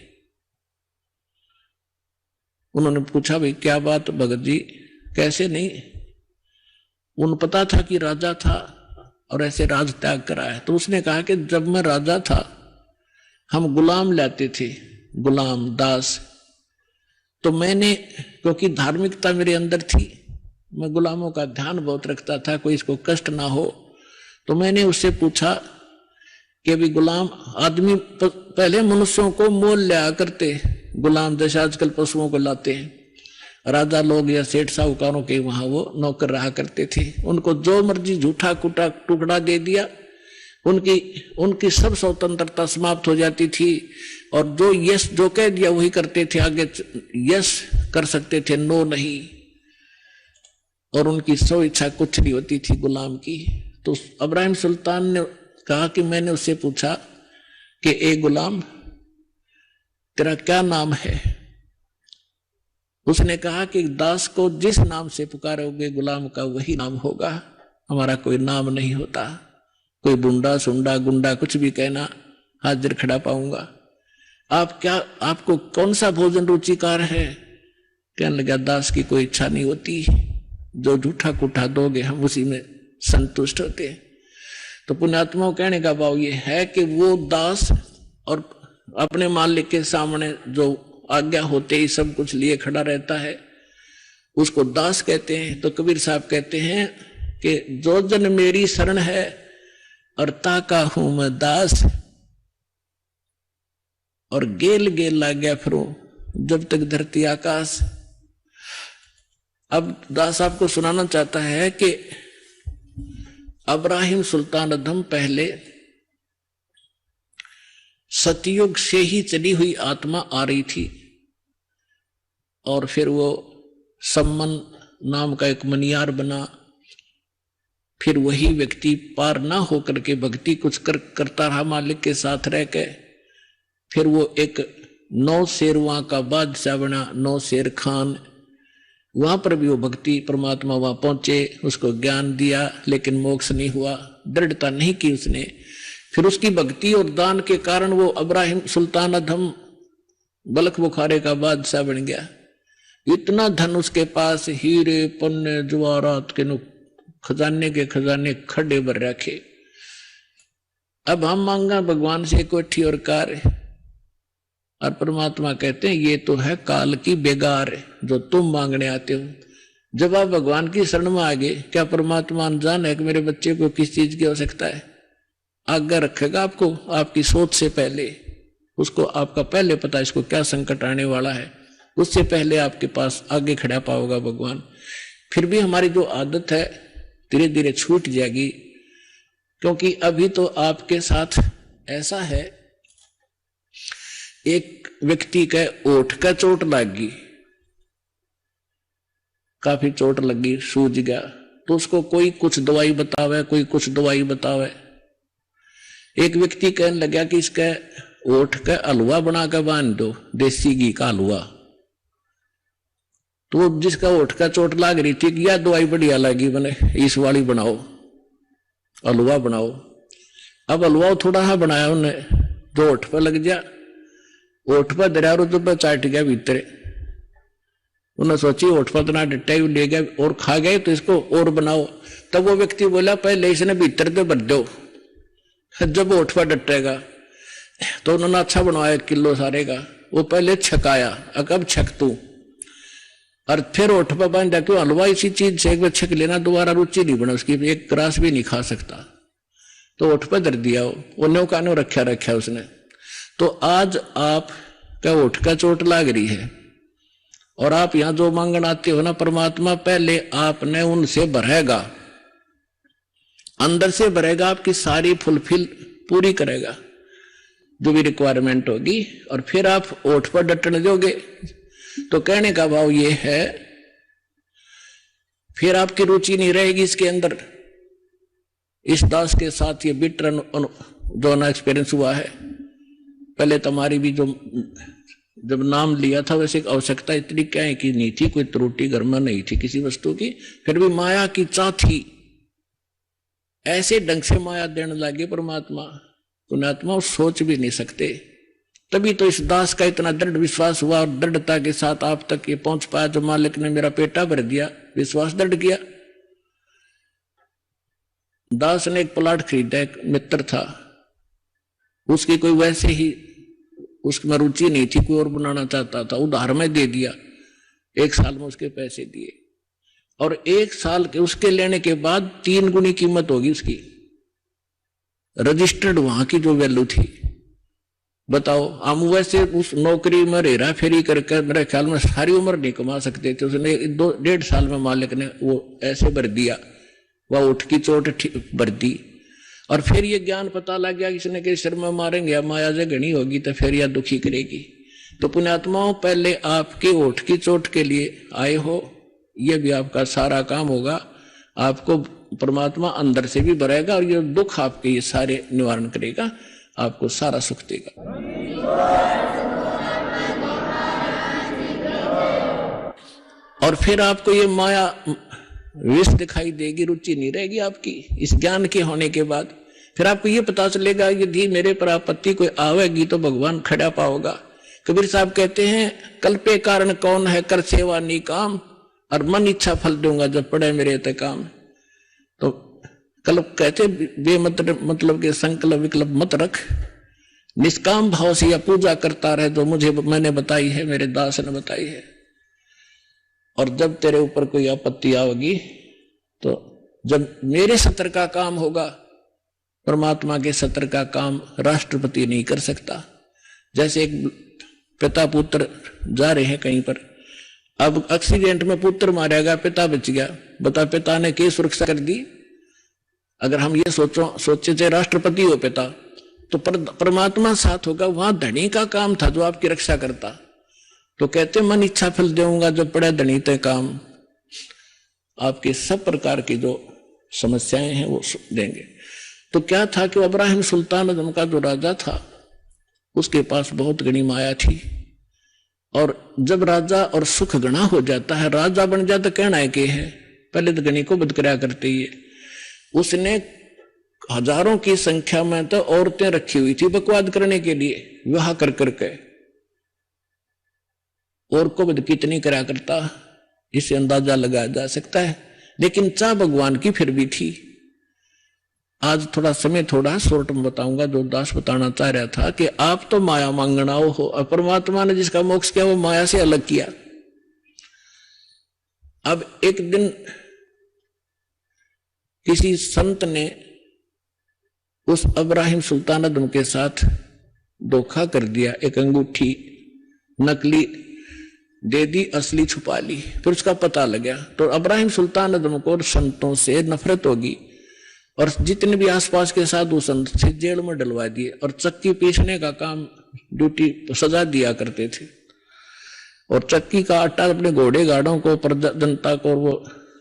उन्होंने पूछा भाई क्या बात भगत जी, कैसे नहीं। उन पता था कि राजा था और ऐसे राज त्याग करा है। तो उसने कहा कि जब मैं राजा था हम गुलाम लाते थे, गुलाम दास, तो मैंने, क्योंकि धार्मिकता मेरे अंदर थी, मैं गुलामों का ध्यान बहुत रखता था, कोई इसको कष्ट ना हो, तो मैंने उससे पूछा कि अभी गुलाम आदमी पहले मनुष्यों को मोल लिया करते, गुलाम जैसे आजकल पशुओं को लाते हैं, राजा लोग या सेठ साहूकारों के वहां वो नौकर रहा करते थे, उनको जो मर्जी झूठा कुटा टुकड़ा दे दिया, उनकी सब स्वतंत्रता समाप्त हो जाती थी और जो यस जो कह दिया वही करते थे, आगे यस कर सकते थे, नो नहीं, और उनकी सो इच्छा कुछ नहीं होती थी गुलाम की। तो अब्राहिम सुल्तान ने कहा कि मैंने उससे पूछा कि ए गुलाम तेरा क्या नाम है। उसने कहा कि दास को जिस नाम से पुकारोगे गुलाम का वही नाम होगा, हमारा कोई नाम नहीं होता, कोई बुंडा सुंडा गुंडा कुछ भी कहना हाजिर खड़ा पाऊंगा। आप क्या, आपको कौन सा भोजन रुचिकार है। कहने लगा दास की कोई इच्छा नहीं होती, जो झूठा कुठा दोगे हम उसी में संतुष्ट होते हैं। तो पुण्यात्माओं कहने का भाव ये है कि वो दास और अपने मालिक के सामने जो आज्ञा होते ही सब कुछ लिए खड़ा रहता है, उसको दास कहते हैं। तो कबीर साहब कहते हैं कि जो जन मेरी शरण है और ताका हूं मैं दास, और गेल गेल ला गया फिरो जब तक धरती आकाश। अब दास आपको सुनाना चाहता है कि इब्राहिम सुल्तान अधम पहले सतयुग से ही चली हुई आत्मा आ रही थी और फिर वो सम्मन नाम का एक मनियार बना। फिर वही व्यक्ति पार ना होकर के भक्ति कुछ करता रहा मालिक के साथ रह के। फिर वो एक 9 शेरवां का बादशाह बना, 9 शेर खान। वहां पर भी वो भक्ति परमात्मा वहां पहुंचे, उसको ज्ञान दिया, लेकिन मोक्ष नहीं हुआ, दृढ़ता नहीं की उसने। फिर उसकी भक्ति और दान के कारण वो इब्राहिम सुल्तान अधम बलख बुखारे का बादशाह बन गया। इतना धन उसके पास, हीरे पन्ने जवाहरात के खजाने के खजाने खड्डे भर रखे। अब हम मांगा भगवान से कोठी और कार, और परमात्मा कहते हैं ये तो है काल की बेगार जो तुम मांगने आते हो। जब आप भगवान की शरण में आ गए, क्या परमात्मा अनजान है कि मेरे बच्चे को किस चीज की आवश्यकता है? आज्ञा रखेगा आपको, आपकी सोच से पहले उसको आपका पहले पता है इसको क्या संकट आने वाला है, उससे पहले आपके पास आगे खड़ा पाओगा भगवान। फिर भी हमारी जो आदत है धीरे धीरे छूट जाएगी, क्योंकि अभी तो आपके साथ ऐसा है, एक व्यक्ति के ओठ का चोट लगी, काफी चोट लगी, सूज गया, तो उसको कोई कुछ दवाई बतावे, कोई कुछ दवाई बतावे। एक व्यक्ति कहने लगा कि इसका ओठ का हलवा बना कर बांध दो, देसी घी का हलवा। तो जिसका ओठ का चोट लग रही थी कि यह दवाई बढ़िया लगी, बने इस वाली बनाओ, हलवा बनाओ। अब हलवा थोड़ा सा बनाया उन्हें, जो ओठ पर लग गया, ओठ पर दरिया तो चाट गया भीतर। उन्हें सोची ओठ पर तो ना डट्टा ही ले गया और खा गए, तो इसको और बनाओ। तब वो व्यक्ति बोला पहले इसने भीतर तो भर दो, जब ओठ पर डटेगा। तो उन्होंने अच्छा बनवाया 1 किलो सारे का, वो पहले छकाया, अब छक तू, और फिर ओठ पर बांधा। क्यों? हलवा इसी चीज से एक बार छक लेना, दोबारा रुचि नहीं बना उसकी, एक ग्रास भी नहीं खा सकता। तो ओठ पर धर दिया, वो न्यों रखा उसने। तो आज आप क्या ओठ का चोट लाग रही है और आप यहां जो मांगन आते हो ना, परमात्मा पहले आपने उनसे भरेगा, अंदर से भरेगा, आपकी सारी फुलफिल पूरी करेगा जो भी रिक्वायरमेंट होगी, और फिर आप ओठ पर डटने दोगे। तो कहने का भाव ये है, फिर आपकी रुचि नहीं रहेगी इसके अंदर। इस दास के साथ ये बिटर जो ना एक्सपीरियंस हुआ है। पहले तुम्हारी भी जो जब नाम लिया था वैसे आवश्यकता इतनी क्या है कि नहीं थी, कोई त्रुटि घर में नहीं थी किसी वस्तु की, फिर भी माया की चाह थी। ऐसे ढंग से माया देने लगे परमात्मा, पुण्यात्मा सोच भी नहीं सकते। तभी तो इस दास का इतना दृढ़ विश्वास हुआ और दृढ़ता के साथ आप तक ये पहुंच पाया, जो मालिक ने मेरा पेटा भर दिया, विश्वास दृढ़ किया। दास ने एक प्लाट खरीदा, एक मित्र था, उसकी कोई वैसे ही उसमें रुचि नहीं थी, कोई और बनाना चाहता था, उधार में दे दिया। 1 साल में उसके पैसे दिए, और 1 साल के उसके लेने के बाद 3 गुनी कीमत होगी उसकी, रजिस्टर्ड वहां की जो वैल्यू थी। बताओ, हम वैसे उस नौकरी में हेरा फेरी करके मेरे ख्याल में सारी उम्र नहीं कमा सकते थे, उसने 2-1.5 साल में मालिक ने वो ऐसे भर दिया, वह उठ की चोट भर दी। और फिर ये ज्ञान पता लग गया, किसी ने के सिर में मारेंगे, माया से घनी होगी तो फिर यह दुखी करेगी। तो पुण्यात्माओं, पहले आपके ओठ की चोट के लिए आए हो, यह भी आपका सारा काम होगा। आपको परमात्मा अंदर से भी भरेगा और ये दुख आपके ये सारे निवारण करेगा, आपको सारा सुख देगा। और फिर आपको ये माया विष दिखाई देगी, रुचि नहीं रहेगी आपकी इस ज्ञान के होने के बाद। फिर आपको ये पता चलेगा यदि मेरे पर आपत्ति कोई आवेगी तो भगवान खड़ा पाओगा। कबीर साहब कहते हैं, कल्पे कारण कौन है, कर सेवा नी काम, और मन इच्छा फल दूंगा जब पड़े मेरे ते काम। तो कल्प कहते मतलब के संकल्प विकल्प मत रख, निष्काम भाव से या पूजा करता रहे जो मुझे मैंने बताई है, मेरे दास ने बताई है। और जब तेरे ऊपर कोई आपत्ति आवेगी, तो जब मेरे सत्र का काम होगा, परमात्मा के सत्र का काम राष्ट्रपति नहीं कर सकता। जैसे एक पिता पुत्र जा रहे हैं कहीं पर, अब एक्सीडेंट में पुत्र मारा गया, पिता बच गया। बता, पिता ने क्या सुरक्षा कर दी? अगर हम ये सोचे थे राष्ट्रपति हो पिता तो परमात्मा साथ होगा, वहां धनी का काम था जो आपकी रक्षा करता। तो कहते मन इच्छा फल देऊंगा जब पड़े धनी ते काम, आपकी सब प्रकार की जो समस्याएं हैं वो देंगे। तो क्या था कि इब्राहिम सुल्तान आजम का जो राजा था उसके पास बहुत घनी माया थी, और जब राजा और सुख गणा हो जाता है, राजा बन जाता कहना है कि है, पहले तो गणी को बदकरिया करते ही है। उसने हजारों की संख्या में तो औरतें रखी हुई थी बकवाद करने के लिए, विवाह कर करके, और को बद कितनी करा करता इसे अंदाजा लगाया जा सकता है। लेकिन चाह भगवान की फिर भी थी। आज थोड़ा समय थोड़ा शॉर्ट में बताऊंगा। जो दास बताना चाह रहा था कि आप तो माया मांगना हो, और परमात्मा ने जिसका मोक्ष किया वो माया से अलग किया। अब एक दिन किसी संत ने उस इब्राहिम सुल्तान आजम के साथ धोखा कर दिया, एक अंगूठी नकली दे दी, असली छुपा ली। फिर उसका पता लगा तो इब्राहिम सुल्तान आजम को संतों से नफरत होगी, और जितने भी आसपास के साधु संत थे जेल में डलवा दिए, और चक्की पीसने का काम ड्यूटी सजा दिया करते थे, और चक्की का आटा अपने घोड़े गाड़ों को, जनता को, वो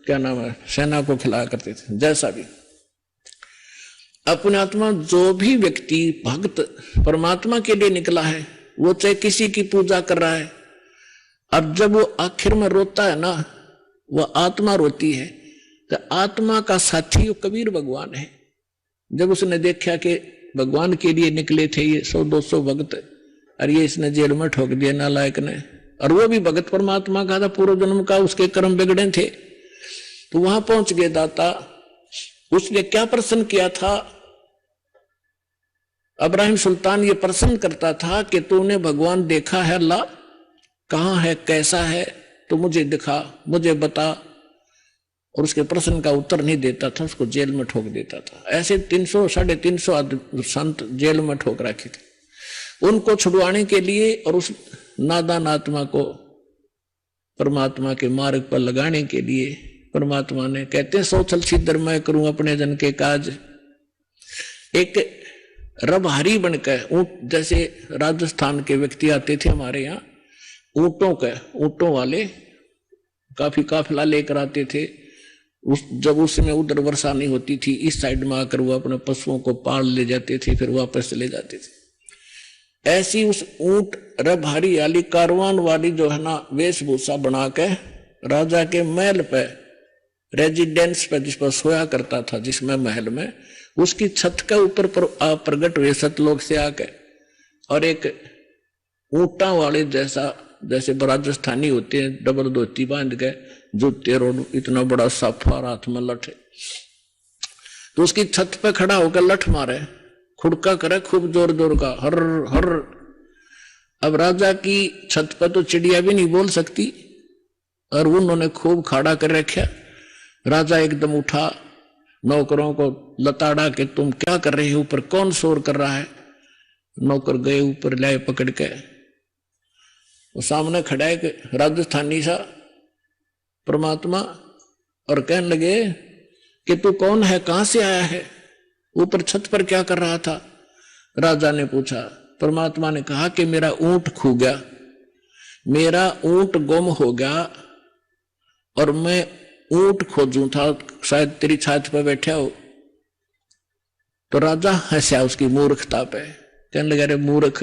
क्या नाम है, सेना को खिलाया करते थे। जैसा भी अपने आत्मा जो भी व्यक्ति भक्त परमात्मा के लिए निकला है, वो चाहे किसी की पूजा कर रहा है, अब जब वो आखिर में रोता है ना, वह आत्मा रोती है, तो आत्मा का साथी वो कबीर भगवान है। जब उसने देखा कि भगवान के लिए निकले थे ये 100-200 भक्त, और ये इसने जेल में ठोक दिया नालायक ने, और वो भी भगत परमात्मा का था, पूर्व जन्म का उसके कर्म बिगड़े थे। तो वहां पहुंच गए दाता। उसने क्या प्रश्न किया था? इब्राहिम सुल्तान ये प्रश्न करता था कि तूने भगवान देखा है? अल्लाह कहाँ है, कैसा है, तो मुझे दिखा, मुझे बता। और उसके प्रश्न का उत्तर नहीं देता था, उसको जेल में ठोक देता था। ऐसे 300-350 संत जेल में ठोक रखे थे। उनको छुड़वाने के लिए और उस नादान आत्मा को परमात्मा के मार्ग पर लगाने के लिए परमात्मा ने, कहते 100 छल छिद्र मैं करूं अपने जन के काज। एक रबहारी बनकर ऊंट, जैसे राजस्थान के व्यक्ति आते थे हमारे यहाँ, ऊंटों वाले काफी काफिला लेकर आते थे। जब उसमें उधर वर्षा नहीं होती थी, इस साइड में आकर वो अपने पशुओं को पाल ले जाते थे, फिर वापस चले जाते थे। ऐसी उस ऊंट रबहारी वाली कारवान वाली जो है ना, वेशभूषा बना के राजा के महल पे, रेजिडेंस पे, जिस पर सोया करता था, जिसमें महल में, उसकी छत के ऊपर प्रगट हुए सतलोक से आके, और एक ऊंटा वाले जैसे राजस्थानी होते हैं, डबल धोती बांध के, जूते रोड, इतना बड़ा साफा, हाथ में लठ, तो उसकी छत पे खड़ा होकर लठ मारे, खुड़का करे खूब जोर जोर का, हर हर। अब राजा की छत पे तो चिड़िया भी नहीं बोल सकती, और उन्होंने खूब खड़ा कर रखा। राजा एकदम उठा, नौकरों को लताड़ा के तुम क्या कर रहे हो, ऊपर कौन शोर कर रहा है। नौकर गए ऊपर, लाए पकड़ के, वो सामने खड़ा है राजस्थानी सा परमात्मा, और कहने लगे कि तू कौन है, कहां से आया है, ऊपर छत पर क्या कर रहा था। राजा ने पूछा। परमात्मा ने कहा कि मेरा ऊंट खो गया, मेरा ऊंट गुम हो गया, और मैं ऊंट खोजूं था, शायद तेरी छात पर बैठा हो। तो राजा हंसा उसकी मूर्खता पे, कहने लगा अरे मूर्ख,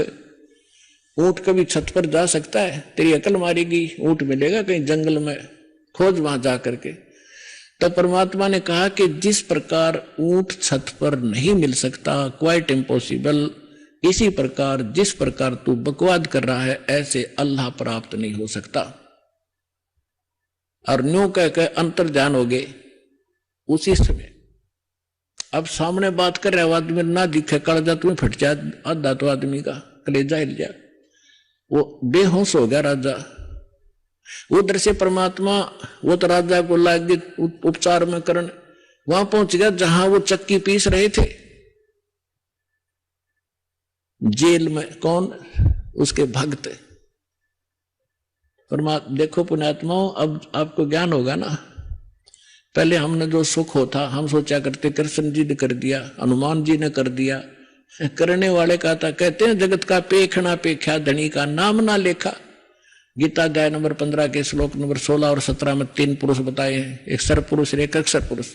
ऊंट कभी छत पर जा सकता है? तेरी अकल मारेगी, ऊंट मिलेगा कहीं जंगल में, खोज वहां जा करके। तब परमात्मा ने कहा कि जिस प्रकार ऊंट छत पर नहीं मिल सकता, क्वाइट इम्पॉसिबल, इसी प्रकार जिस प्रकार तू बकवाद कर रहा है, ऐसे अल्लाह प्राप्त नहीं हो सकता। और न्यू कह के अंतर्ध्यान हो गए उसी समय। अब सामने बात कर रहे आदमी ना दिखे, कलेजा तुम्हें फट जाए, आधा तो आदमी का कलेजा हिल जाए, वो बेहोश हो गया राजा। उधर से परमात्मा, वो तो राजा को लागे उपचार में करने, वहां पहुंच गया जहां वो चक्की पीस रहे थे जेल में। कौन? उसके भक्त। परमात्मा देखो पुण्यात्माओं, अब आपको ज्ञान होगा ना पहले हमने जो सुख होता हम सोचा करते कृष्ण जी ने कर दिया, हनुमान जी ने कर दिया। करने वाले का था, कहते हैं जगत का पेखना पेख्या धनी का नाम ना लेखा। गीता अध्याय नंबर 15 के श्लोक नंबर 16 और 17 में 3 पुरुष बताए हैं, एक सर पुरुष एक अक्षर पुरुष।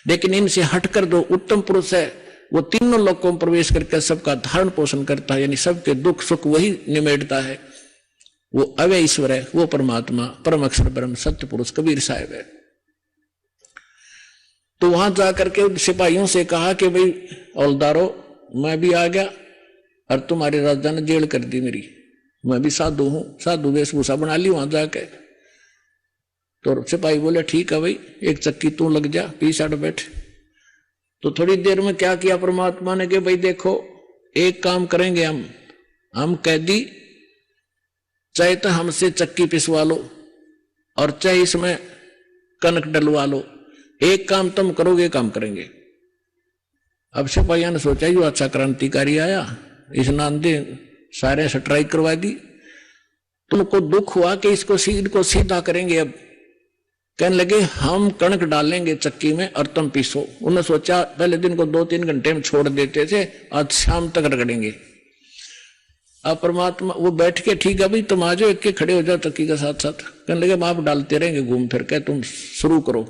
लेकिन इनसे हटकर जो उत्तम पुरुष है वो तीनों लोकों में प्रवेश करके सबका धारण पोषण करता है, यानी सबके दुख सुख वही निमेटता है। वो अव्यय ईश्वर है, वो परमात्मा परम अक्षर ब्रह्म सत्य पुरुष कबीर साहब है। तो वहां जाकर के सिपाहियों से कहा कि भाई औलदारो मैं भी आ गया और तुम्हारे राजा ने जेल कर दी मेरी, मैं भी साधु हूं, साधु वेशभूषा बना ली वहां जाके। तो सिपाही बोले ठीक है भाई, एक चक्की तू लग जा, पीछे हट बैठ। तो थोड़ी देर में क्या किया परमात्मा ने कि भाई देखो एक काम करेंगे हम कैदी, चाहे तो हमसे चक्की पिसवा लो और चाहे इसमें कनक डलवा लो, एक काम तुम करोगे काम करेंगे। अब सिपाहियों ने सोचा यो अच्छा क्रांतिकारी आया, इस नांदे सारे स्ट्राइक करवा दी। तुमको दुख हुआ कि इसको सीधा करेंगे। अब कहने लगे हम कणक डालेंगे चक्की में और तुम पीसो। उन्होंने सोचा पहले दिन को 2-3 घंटे में छोड़ देते थे, आज शाम तक रगड़ेंगे। अब परमात्मा वो बैठ के ठीक है भाई तुम आ जाओ, एक के खड़े हो जाओ चक्की के साथ साथ। कहने लगे आप डालते रहेंगे घूम फिर के, तुम शुरू करो।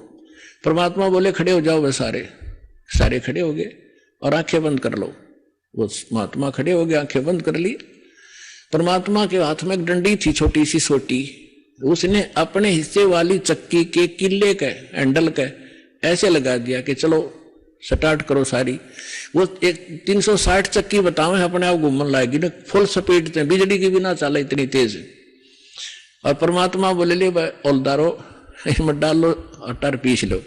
परमात्मा बोले खड़े हो जाओ, वे सारे खड़े हो गए और आंखें बंद कर लो। वो महात्मा खड़े हो गए, आंखें बंद कर ली। परमात्मा के हाथ में एक डंडी थी छोटी सी सोटी, उसने अपने हिस्से वाली चक्की के किले के हैंडल के ऐसे लगा दिया कि चलो स्टार्ट करो सारी। वो एक 360 चक्की बताओ अपने आप घूमने लाएगी ना, फुल स्पीड से, बिजली की भी ना चला इतनी तेज। और परमात्मा बोले ले औलदारो इसमें डालो आटा पीस लो,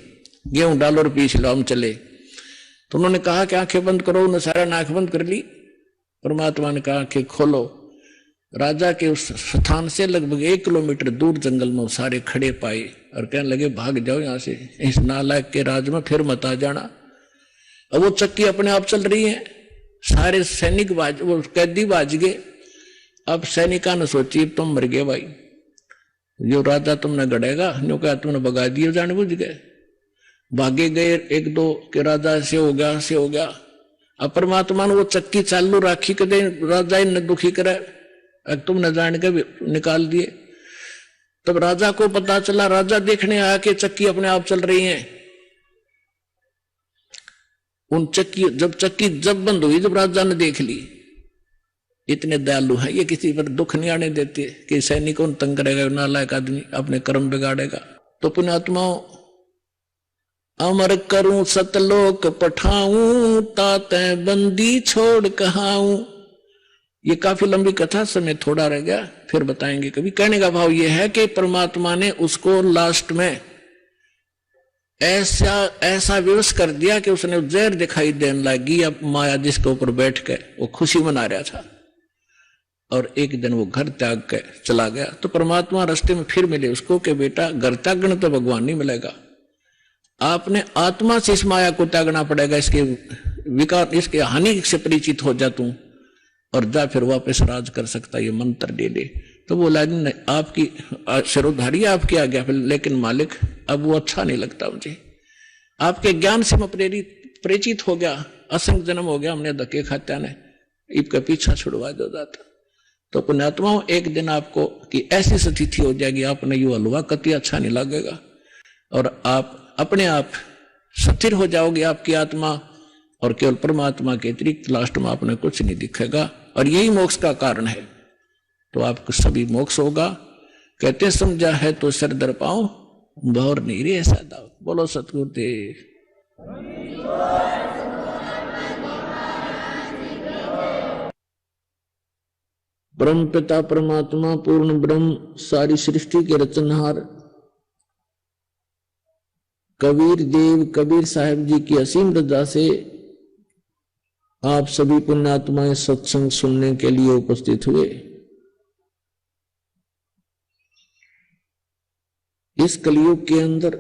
गेहूं डालो और पीस लो, हम चले। तो उन्होंने कहा कि आंखें बंद करो, उन्होंने सारा नाक बंद कर ली। परमात्मा ने कहा आंखें खोलो। राजा के उस स्थान से लगभग 1 किलोमीटर दूर जंगल में सारे खड़े पाए और कहने लगे भाग जाओ यहां से, इस नालायक के राज में फिर मत आ जाना। अब वो चक्की अपने आप चल रही है, सारे सैनिक वो कैदी बाज गए। अब सैनिका ने सोची तुम मर गए भाई, जो राजा तुमने गड़ेगा न्यू क्या तुमने भगा दिए जान बुझ गए। भागे गए 1-2 के राजा से हो गया से हो गया। अब परमात्मा ने वो चक्की चालू राखी कदे राजा ने दुखी करे, तुमने जान के निकाल दिए। तब राजा को पता चला, राजा देखने आया कि चक्की अपने आप चल रही है। उन चक्की जब बंद हुई, जब राजा ने देख ली, इतने दयालु है ये, किसी पर दुख नहीं आने देते कि सैनिकों ने तंग करेगा, नालायक आदमी अपने कर्म बिगाड़ेगा। तो पुण्यात्माओं अमर करूं सतलोक पठाऊं, ताते बंदी छोड़ कहाऊं। ये काफी लंबी कथा, समय थोड़ा रह गया, फिर बताएंगे कभी। कहने का भाव ये है कि परमात्मा ने उसको लास्ट में ऐसा विवश कर दिया कि उसने जहर दिखाई देने लगी। अब माया जिसके ऊपर बैठ के वो खुशी मना रहा था और एक दिन वो घर त्याग के चला गया। तो परमात्मा रास्ते में फिर मिले उसको कि बेटा घर त्यागने तो भगवान नहीं मिलेगा, आपने आत्मा से इस माया को त्यागना पड़ेगा, इसके विकार इसके हानि से परिचित हो जा तू और जा फिर वापस राज कर सकता, ये मंत्र ले ले। तो बोला आपकी सिरोधारी आपकी आ गया, लेकिन मालिक अब वो अच्छा नहीं लगता मुझे, आपके ज्ञान से मैं परिचित हो गया, असंख्य जन्म हो गया हमने धक्के खात्या ने, इसका पीछा छुड़वा दो जाता। तो पुण्यात्माओं एक दिन आपको कि ऐसी स्थिति हो जाएगी, आपने यू हलवा कति अच्छा नहीं लगेगा और आप अपने आप स्थिर हो जाओगे, आपकी आत्मा, और केवल परमात्मा के अतिरिक्त लास्ट में आपने कुछ नहीं दिखेगा। और यही मोक्ष का कारण है। तो आपको सभी मोक्ष होगा। कहते समझा है तो सर दर पाओ, भौर नहीं रे ऐसा दाव। बोलो सतगुरुदेव। ब्रह्म पिता परमात्मा पूर्ण ब्रह्म सारी सृष्टि के रचनहार कबीर देव कबीर साहब जी की असीम रजा से आप सभी पुण्यात्माएं सत्संग सुनने के लिए उपस्थित हुए। इस कलयुग के अंदर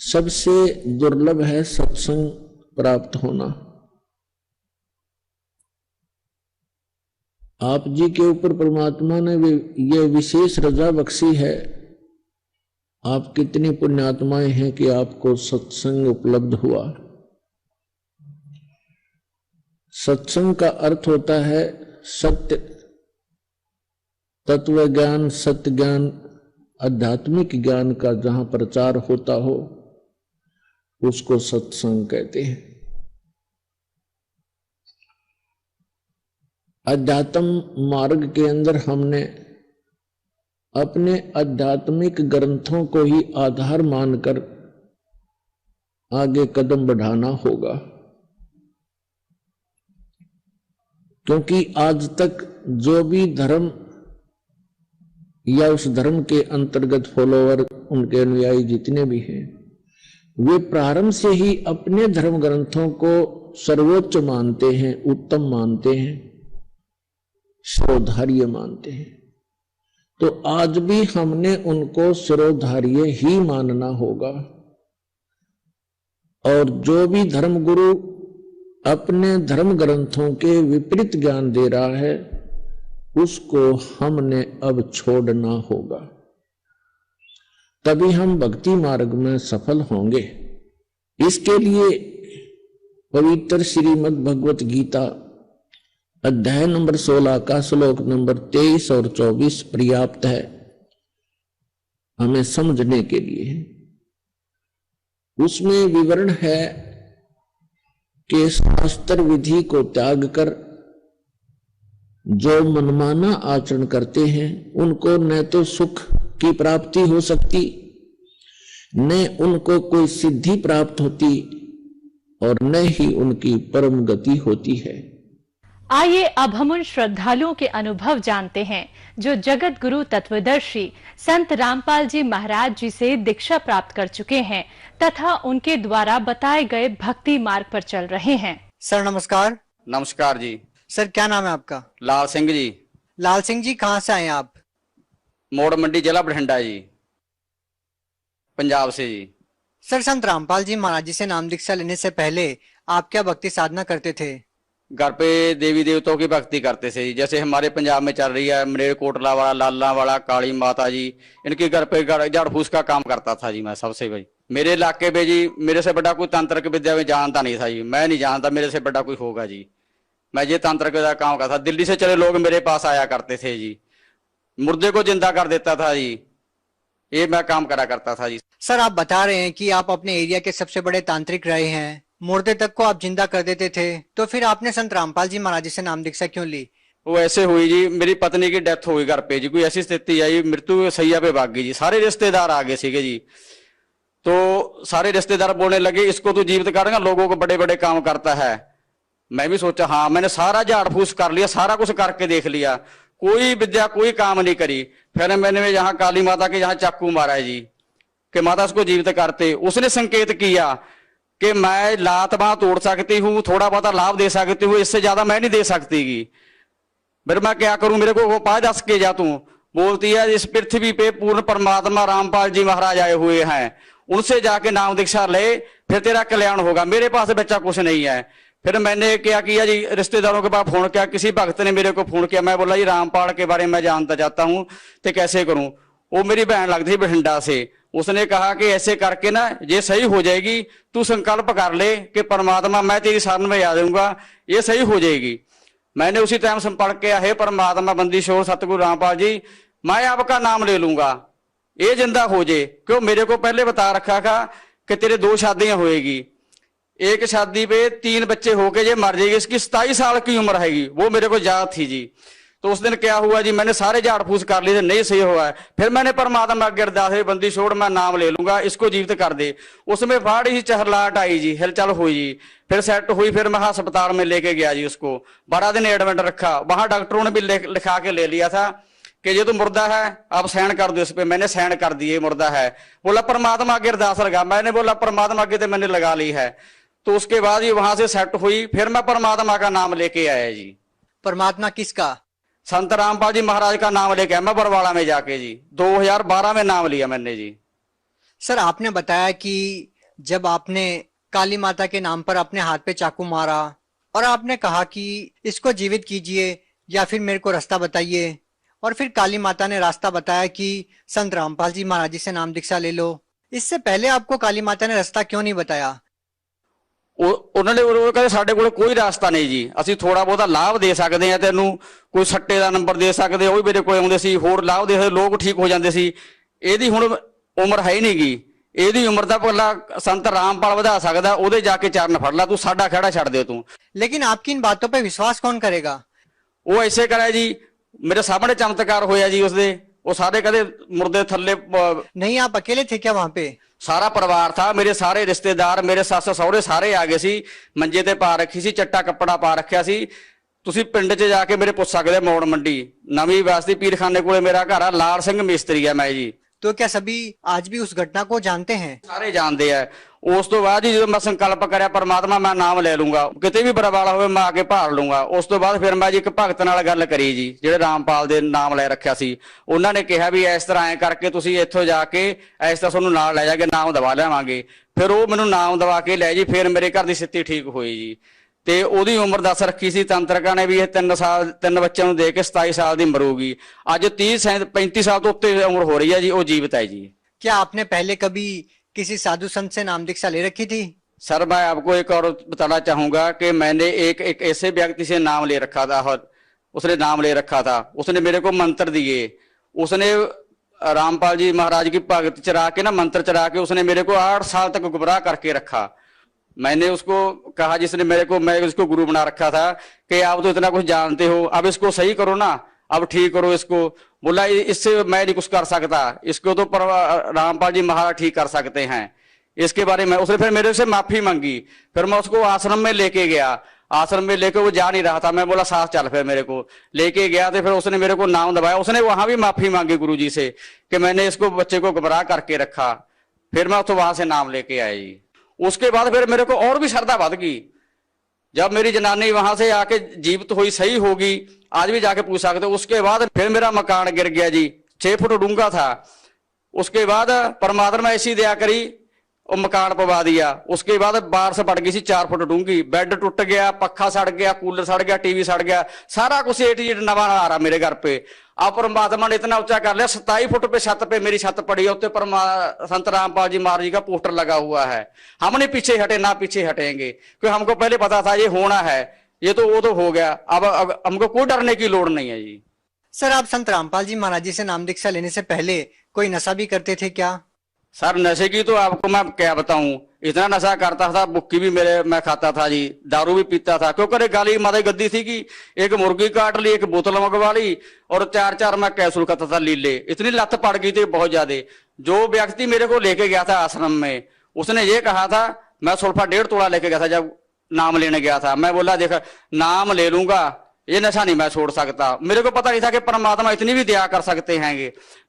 सबसे दुर्लभ है सत्संग प्राप्त होना। आप जी के ऊपर परमात्मा ने यह विशेष रजा बख्शी है, आप कितनी पुण्यात्माएं हैं कि आपको सत्संग उपलब्ध हुआ। सत्संग का अर्थ होता है सत्य, तत्व ज्ञान, सत्य ज्ञान, आध्यात्मिक ज्ञान का जहां प्रचार होता हो उसको सत्संग कहते हैं। अध्यात्म मार्ग के अंदर हमने अपने आध्यात्मिक ग्रंथों को ही आधार मानकर आगे कदम बढ़ाना होगा, क्योंकि आज तक जो भी धर्म या उस धर्म के अंतर्गत फॉलोअर, उनके अनुयायी जितने भी हैं, वे प्रारंभ से ही अपने धर्म ग्रंथों को सर्वोच्च मानते हैं, उत्तम मानते हैं, शिरोधार्य मानते हैं। तो आज भी हमने उनको शिरोधार्य ही मानना होगा। और जो भी धर्मगुरु अपने धर्म ग्रंथों के विपरीत ज्ञान दे रहा है उसको हमने अब छोड़ना होगा, तभी हम भक्ति मार्ग में सफल होंगे। इसके लिए पवित्र श्रीमद् भगवत गीता अध्याय नंबर 16 का श्लोक नंबर 23 और 24 पर्याप्त है हमें समझने के लिए। उसमें विवरण है कि शास्त्र विधि को त्याग कर जो मनमाना आचरण करते हैं उनको न तो सुख की प्राप्ति हो सकती, न उनको कोई सिद्धि प्राप्त होती और न ही उनकी परम गति होती है। आइए अब हम उन श्रद्धालुओं के अनुभव जानते हैं जो जगत गुरु तत्वदर्शी संत रामपाल जी महाराज जी से दीक्षा प्राप्त कर चुके हैं तथा उनके द्वारा बताए गए भक्ति मार्ग पर चल रहे हैं। सर नमस्कार। नमस्कार जी। सर क्या नाम है आपका? लाल सिंह जी। लाल सिंह जी कहाँ से आए आप? मोड़ मंडी, जिला बठिंडा जी, पंजाब से जी। सर संत रामपाल जी महाराज जी से नाम दीक्षा लेने से पहले आप क्या भक्ति साधना करते थे? घर पे देवी देवताओं की भक्ति करते थे, जैसे हमारे पंजाब में चल रही है मनेर कोटला वाला, लाला वाला, काली माता जी, इनके घर पे झाड़ फूस का काम करता था जी मैं सबसे। भाई मेरे इलाके में जी मेरे से बड़ा कोई तांत्रिक विद्या में जानता नहीं था जी, मैं नहीं जानता मेरे से बड़ा कोई होगा जी। मैं ये तांत्रिक विद्या काम करता था। दिल्ली से चले लोग मेरे पास आया करते थे जी, मुर्दे को जिंदा कर देता था जी, ये मैं काम करा करता था जी। सर आप बता रहे हैं कि आप अपने एरिया के सबसे बड़े तांत्रिक रहे हैं, मुर्दे तक को आप जिंदा कर देते थे, तो फिर आपने संत रामपाल जी महाराज जी से नाम दीक्षा क्यों ली? वो ऐसे हुई जी, मेरी पत्नी की डेथ हो गई घर पे जी, कोई ऐसी स्थिति आई, मृत्यु सैया पे भाग गई जी। सारे रिश्तेदार आ गए सीगे जी, तो सारे रिश्तेदार बोलने लगे इसको तो जीवित करेगा, लोगों को बड़े बड़े काम करता है। मैं भी सोचा हाँ, मैंने सारा झाड़ फूस कर लिया, सारा कुछ करके देख लिया, कोई विद्या कोई काम नहीं करी। फिर मैंने यहाँ काली माता के यहाँ चाकू मारा है जी कि माता इसको जीवित करते। उसने संकेत किया कि मैं लात बांह तोड़ सकती हूँ, थोड़ा बहुत लाभ दे सकती हूँ, इससे ज्यादा मैं नहीं दे सकती। फिर मैं क्या करूं, मेरे को उपाय दस के जा तू। बोलती है इस पृथ्वी पे पूर्ण परमात्मा रामपाल जी महाराज आए हुए हैं, उनसे जाके नाम दीक्षा ले, फिर तेरा कल्याण होगा। मेरे पास बच्चा कुछ नहीं है। फिर मैंने क्या किया जी, रिश्तेदारों के पास फोन किया, किसी भक्त ने मेरे को फोन किया, मैं बोला जी रामपाल के बारे में जानता जाता हूं तो कैसे करूं। वो मेरी बहन लगती थी बठिंडा से, उसने कहा कि ऐसे करके ना ये सही हो जाएगी, तू संकल्प कर ले कि परमात्मा मैं तेरी शरण में आ जाऊंगा, ये सही हो जाएगी। मैंने उसी टाइम संपर्क किया, हे परमात्मा बंदी शोर सतगुरु रामपाल जी, मैं आपका नाम ले लूंगा, ये जिंदा हो जाए। क्यों मेरे को पहले बता रखा था कि तेरे 2 शादियां होएगी, एक शादी पे 3 बच्चे होके ये मर जाएगी, इसकी 27 साल की उम्र हैगी, वो मेरे को याद थी जी। तो उस दिन क्या हुआ जी, मैंने सारे झाड़ फूस कर लिए, नहीं सही हुआ है। फिर मैंने परमात्मा अगे अरदास है, बंदी छोड़ मैं नाम ले लूंगा, इसको जीवित कर दे। उसमें फाड़ी ही चहलाहट आई जी, हिलचल हुई जी, फिर सेट हुई। फिर मैं अस्पताल में लेके गया जी, उसको 12 दिन एडमिट रखा। वहां डॉक्टरों ने भी लिखा के ले लिया था कि ये तो मुर्दा है, आप साइन कर दो इस पे। मैंने साइन कर दिए, मुर्दा है। बोला परमात्मा अगे अरदास लगा, मैंने बोला परमात्मा अगे तो मैंने लगा ली है। तो उसके बाद ये वहां से सेट हुई, फिर मैं परमात्मा का नाम लेके आया जी। परमात्मा किसका? संत रामपाल जी महाराज का नाम लेके आया मैं बरवाड़ा में जाके जी, 2012 में नाम लिया मैंने जी। सर आपने बताया कि जब आपने काली माता के नाम पर अपने हाथ पे चाकू मारा और आपने कहा कि इसको जीवित कीजिए या फिर मेरे को रास्ता बताइए, और फिर काली माता ने रास्ता बताया कि संत रामपाल जी महाराज जी से नाम दीक्षा ले लो। इससे पहले आपको काली माता ने रास्ता क्यों नहीं बताया? ਉਹਨਾਂ ਨੇ ਉਹ ਕਹਿੰਦੇ ਸਾਡੇ ਕੋਲ ਕੋਈ ਰਾਸਤਾ ਨਹੀਂ ਜੀ, ਅਸੀਂ ਥੋੜਾ ਬਹੁਤਾ ਲਾਭ ਦੇ ਸਕਦੇ ਆ ਤੈਨੂੰ, ਕੋਈ ਸੱਟੇ ਦਾ ਨੰਬਰ ਦੇ ਸਕਦੇ, ਉਹ ਵੀ ਮੇਰੇ ਕੋਲ ਆਉਂਦੇ ਸੀ, ਹੋਰ ਲਾਭ ਦੇ ਲੋਕ ਠੀਕ ਹੋ ਜਾਂਦੇ ਸੀ। ਇਹਦੀ ਹੁਣ ਉਮਰ ਹੈ ਹੀ ਨਹੀਂ ਗੀ, ਇਹਦੀ ਉਮਰ ਦਾ ਭਲਾ ਸੰਤ ਰਾਮਪਾਲ ਵਧਾ ਸਕਦਾ, ਉਹਦੇ ਜਾ ਕੇ ਚਰਨ ਫੜ ਲਾ, ਤੂੰ ਸਾਡਾ ਖਹਿੜਾ ਛੱਡ ਦੇ ਤੂੰ। लेकिन आपकी इन बातों पे विश्वास कौन करेगा? ਉਹ ਐਸੇ ਕਰਿਆ ਜੀ, ਮੇਰੇ ਸਾਹਮਣੇ ਚਮਤਕਾਰ ਹੋਇਆ ਜੀ ਉਸਦੇ, ਉਹ ਸਾਰੇ ਕਦੇ ਮੁਰਦੇ ਥੱਲੇ नहीं, आप अकेले थे क्या वहां पे? सारा परिवार था, मेरे सारे रिश्तेदार, मेरे सस सहुरे सारे आ गए सी, मंजे ते पा रखी सी, चट्टा कपड़ा पा रखिया सी। तुसी पिंड च जाके मेरे पुछ सकदे, मौड़ मंडी नवी बस्ती पीरखाने कोले मेरा घर आ, लाल सिंह मिस्त्री है मैं जी। तो क्या सभी आज भी उस घटना को जानते हैं? सारे जानते हैं। उस तो बाद जी जो मैं संकल्प करया परमात्मा मैं नाम ले लूंगा, किते भी बुरा वाला होवे मैं आके भाल लूंगा। उस तो बाद फिर मैं जी एक भगत नाल गल करी जी, ਜਿਹੜੇ ਰਾਮਪਾਲ ਦੇ ਨਾਮ ਲੈ ਰੱਖਿਆ ਸੀ, ਉਹਨਾਂ ਨੇ ਕਿਹਾ ਵੀ ਇਸ ਤਰ੍ਹਾਂ ਐ ਕਰਕੇ ਤੁਸੀਂ ਇੱਥੋਂ ਜਾ ਕੇ ਇਸ ਤਰ੍ਹਾਂ ਤੁਹਾਨੂੰ ਨਾਲ ਲੈ ਜਾਗੇ, ਨਾਮ ਦਵਾ ਲਿਆਵਾਂਗੇ। ਫਿਰ ਉਹ ਮੈਨੂੰ ਨਾਮ ਦਵਾ ਕੇ ਲੈ ਜੀ, ਫਿਰ ਮੇਰੇ ਘਰ ਦੀ ਸਥਿਤੀ ਠੀਕ ਹੋਈ ਜੀ। ਤੇ ਉਹਦੀ ਉਮਰ ਦੱਸ ਰੱਖੀ ਸੀ ਤੰਤਰਕਾਂ ਨੇ ਵੀ ਇਹ 3 ਸਾਲ 3 ਬੱਚਿਆਂ ਨੂੰ ਦੇ ਕੇ 27 ਸਾਲ ਦੀ ਮਰੂਗੀ। ਅੱਜ 35 ਸਾਲ ਤੋਂ ਉੱਤੇ ਉਮਰ ਹੋ ਰਹੀ ਹੈ ਜੀ, ਉਹ ਜੀਵਤ ਹੈ जी। क्या आपने पहले कभी किसी साधु संत से नाम दीक्षा ले रखी थी? सर मैं आपको एक और बताना चाहूंगा कि मैंने एक ऐसे व्यक्ति से नाम ले रखा था, उसने नाम ले रखा था, उसने मेरे को मंत्र दिए, उसने रामपाल जी महाराज की भगत चरा के ना, मंत्र चरा के उसने मेरे को 8 साल तक गुमराह करके रखा। मैंने उसको कहा, जिसने मेरे को, मैं इसको गुरु बना रखा था कि आप तो इतना कुछ जानते हो, अब इसको सही करो ना, अब ठीक करो इसको। बोला इससे मैं नहीं कुछ कर सकता, इसको तो रामपाल जी महाराज ठीक कर सकते हैं, इसके बारे में। उसने फिर मेरे से माफी मांगी, फिर मैं उसको आश्रम में लेके गया, आश्रम में लेके वो जा नहीं रहा था, मैं बोला साथ चल, फिर मेरे को लेके गया, तो फिर उसने मेरे को नाम दबाया। उसने वहां भी माफी मांगी गुरु जी से कि मैंने इसको बच्चे को गुमराह करके रखा। फिर मैं तो वहां से नाम लेके आया जी। उसके बाद फिर मेरे को और भी श्रद्धा बढ़ गई, जब मेरी जनानी वहां से आके जीवित हुई, सही होगी, आज भी जाके पूछ सकते। उसके बाद फिर मेरा मकान गिर गया जी, 6 फुट डूंगा था। उसके बाद परमात्मा ऐसी दया करी, वो मकान पवा दिया। उसके बाद बारिश पड़ गई सी 4 फुट डूंगी, बेड टूट गया, पक्खा सड़ गया, कूलर सड़ गया, टीवी सड़ गया, सारा कुछ A to Z नवा आ रहा मेरे घर पे। अब परमात्मा ने इतना ऊंचा कर लिया, 27 फुट पे छत पे मेरी छत पड़ी है, उत्ते संत रामपाल जी महाराज जी का पोस्टर लगा हुआ है। हम नहीं पीछे हटे, ना पीछे हटेंगे, क्योंकि हमको पहले पता था ये होना है, ये तो वो तो हो गया, अब हमको कोई डरने की लोड़ नहीं है जी। सर आप संत रामपाल जी महाराज जी से नाम दीक्षा लेने से पहले कोई नशा भी करते थे क्या? सर नशे की तो आपको मैं क्या बताऊं, इतना नशा करता था, बुक्की भी मैं खाता था जी, दारू भी पीता था, क्योंकि गाली माता गद्दी थी कि एक मुर्गी काट ली, एक बोतल मंगवा ली, और 4 मैं कैप्सूल खाता था लीले। इतनी लत पड़ गई थी बहुत ज्यादा। जो व्यक्ति मेरे को लेके गया था आश्रम में, उसने ये कहा था, मैं सुल्फा 1.5 तोला लेके गया था जब नाम लेने गया था। मैं बोला देख नाम ले लूंगा, ये नशा नहीं मैं छोड़ सकता। मेरे को पता नहीं था कि परमात्मा इतनी भी दया कर सकते हैं।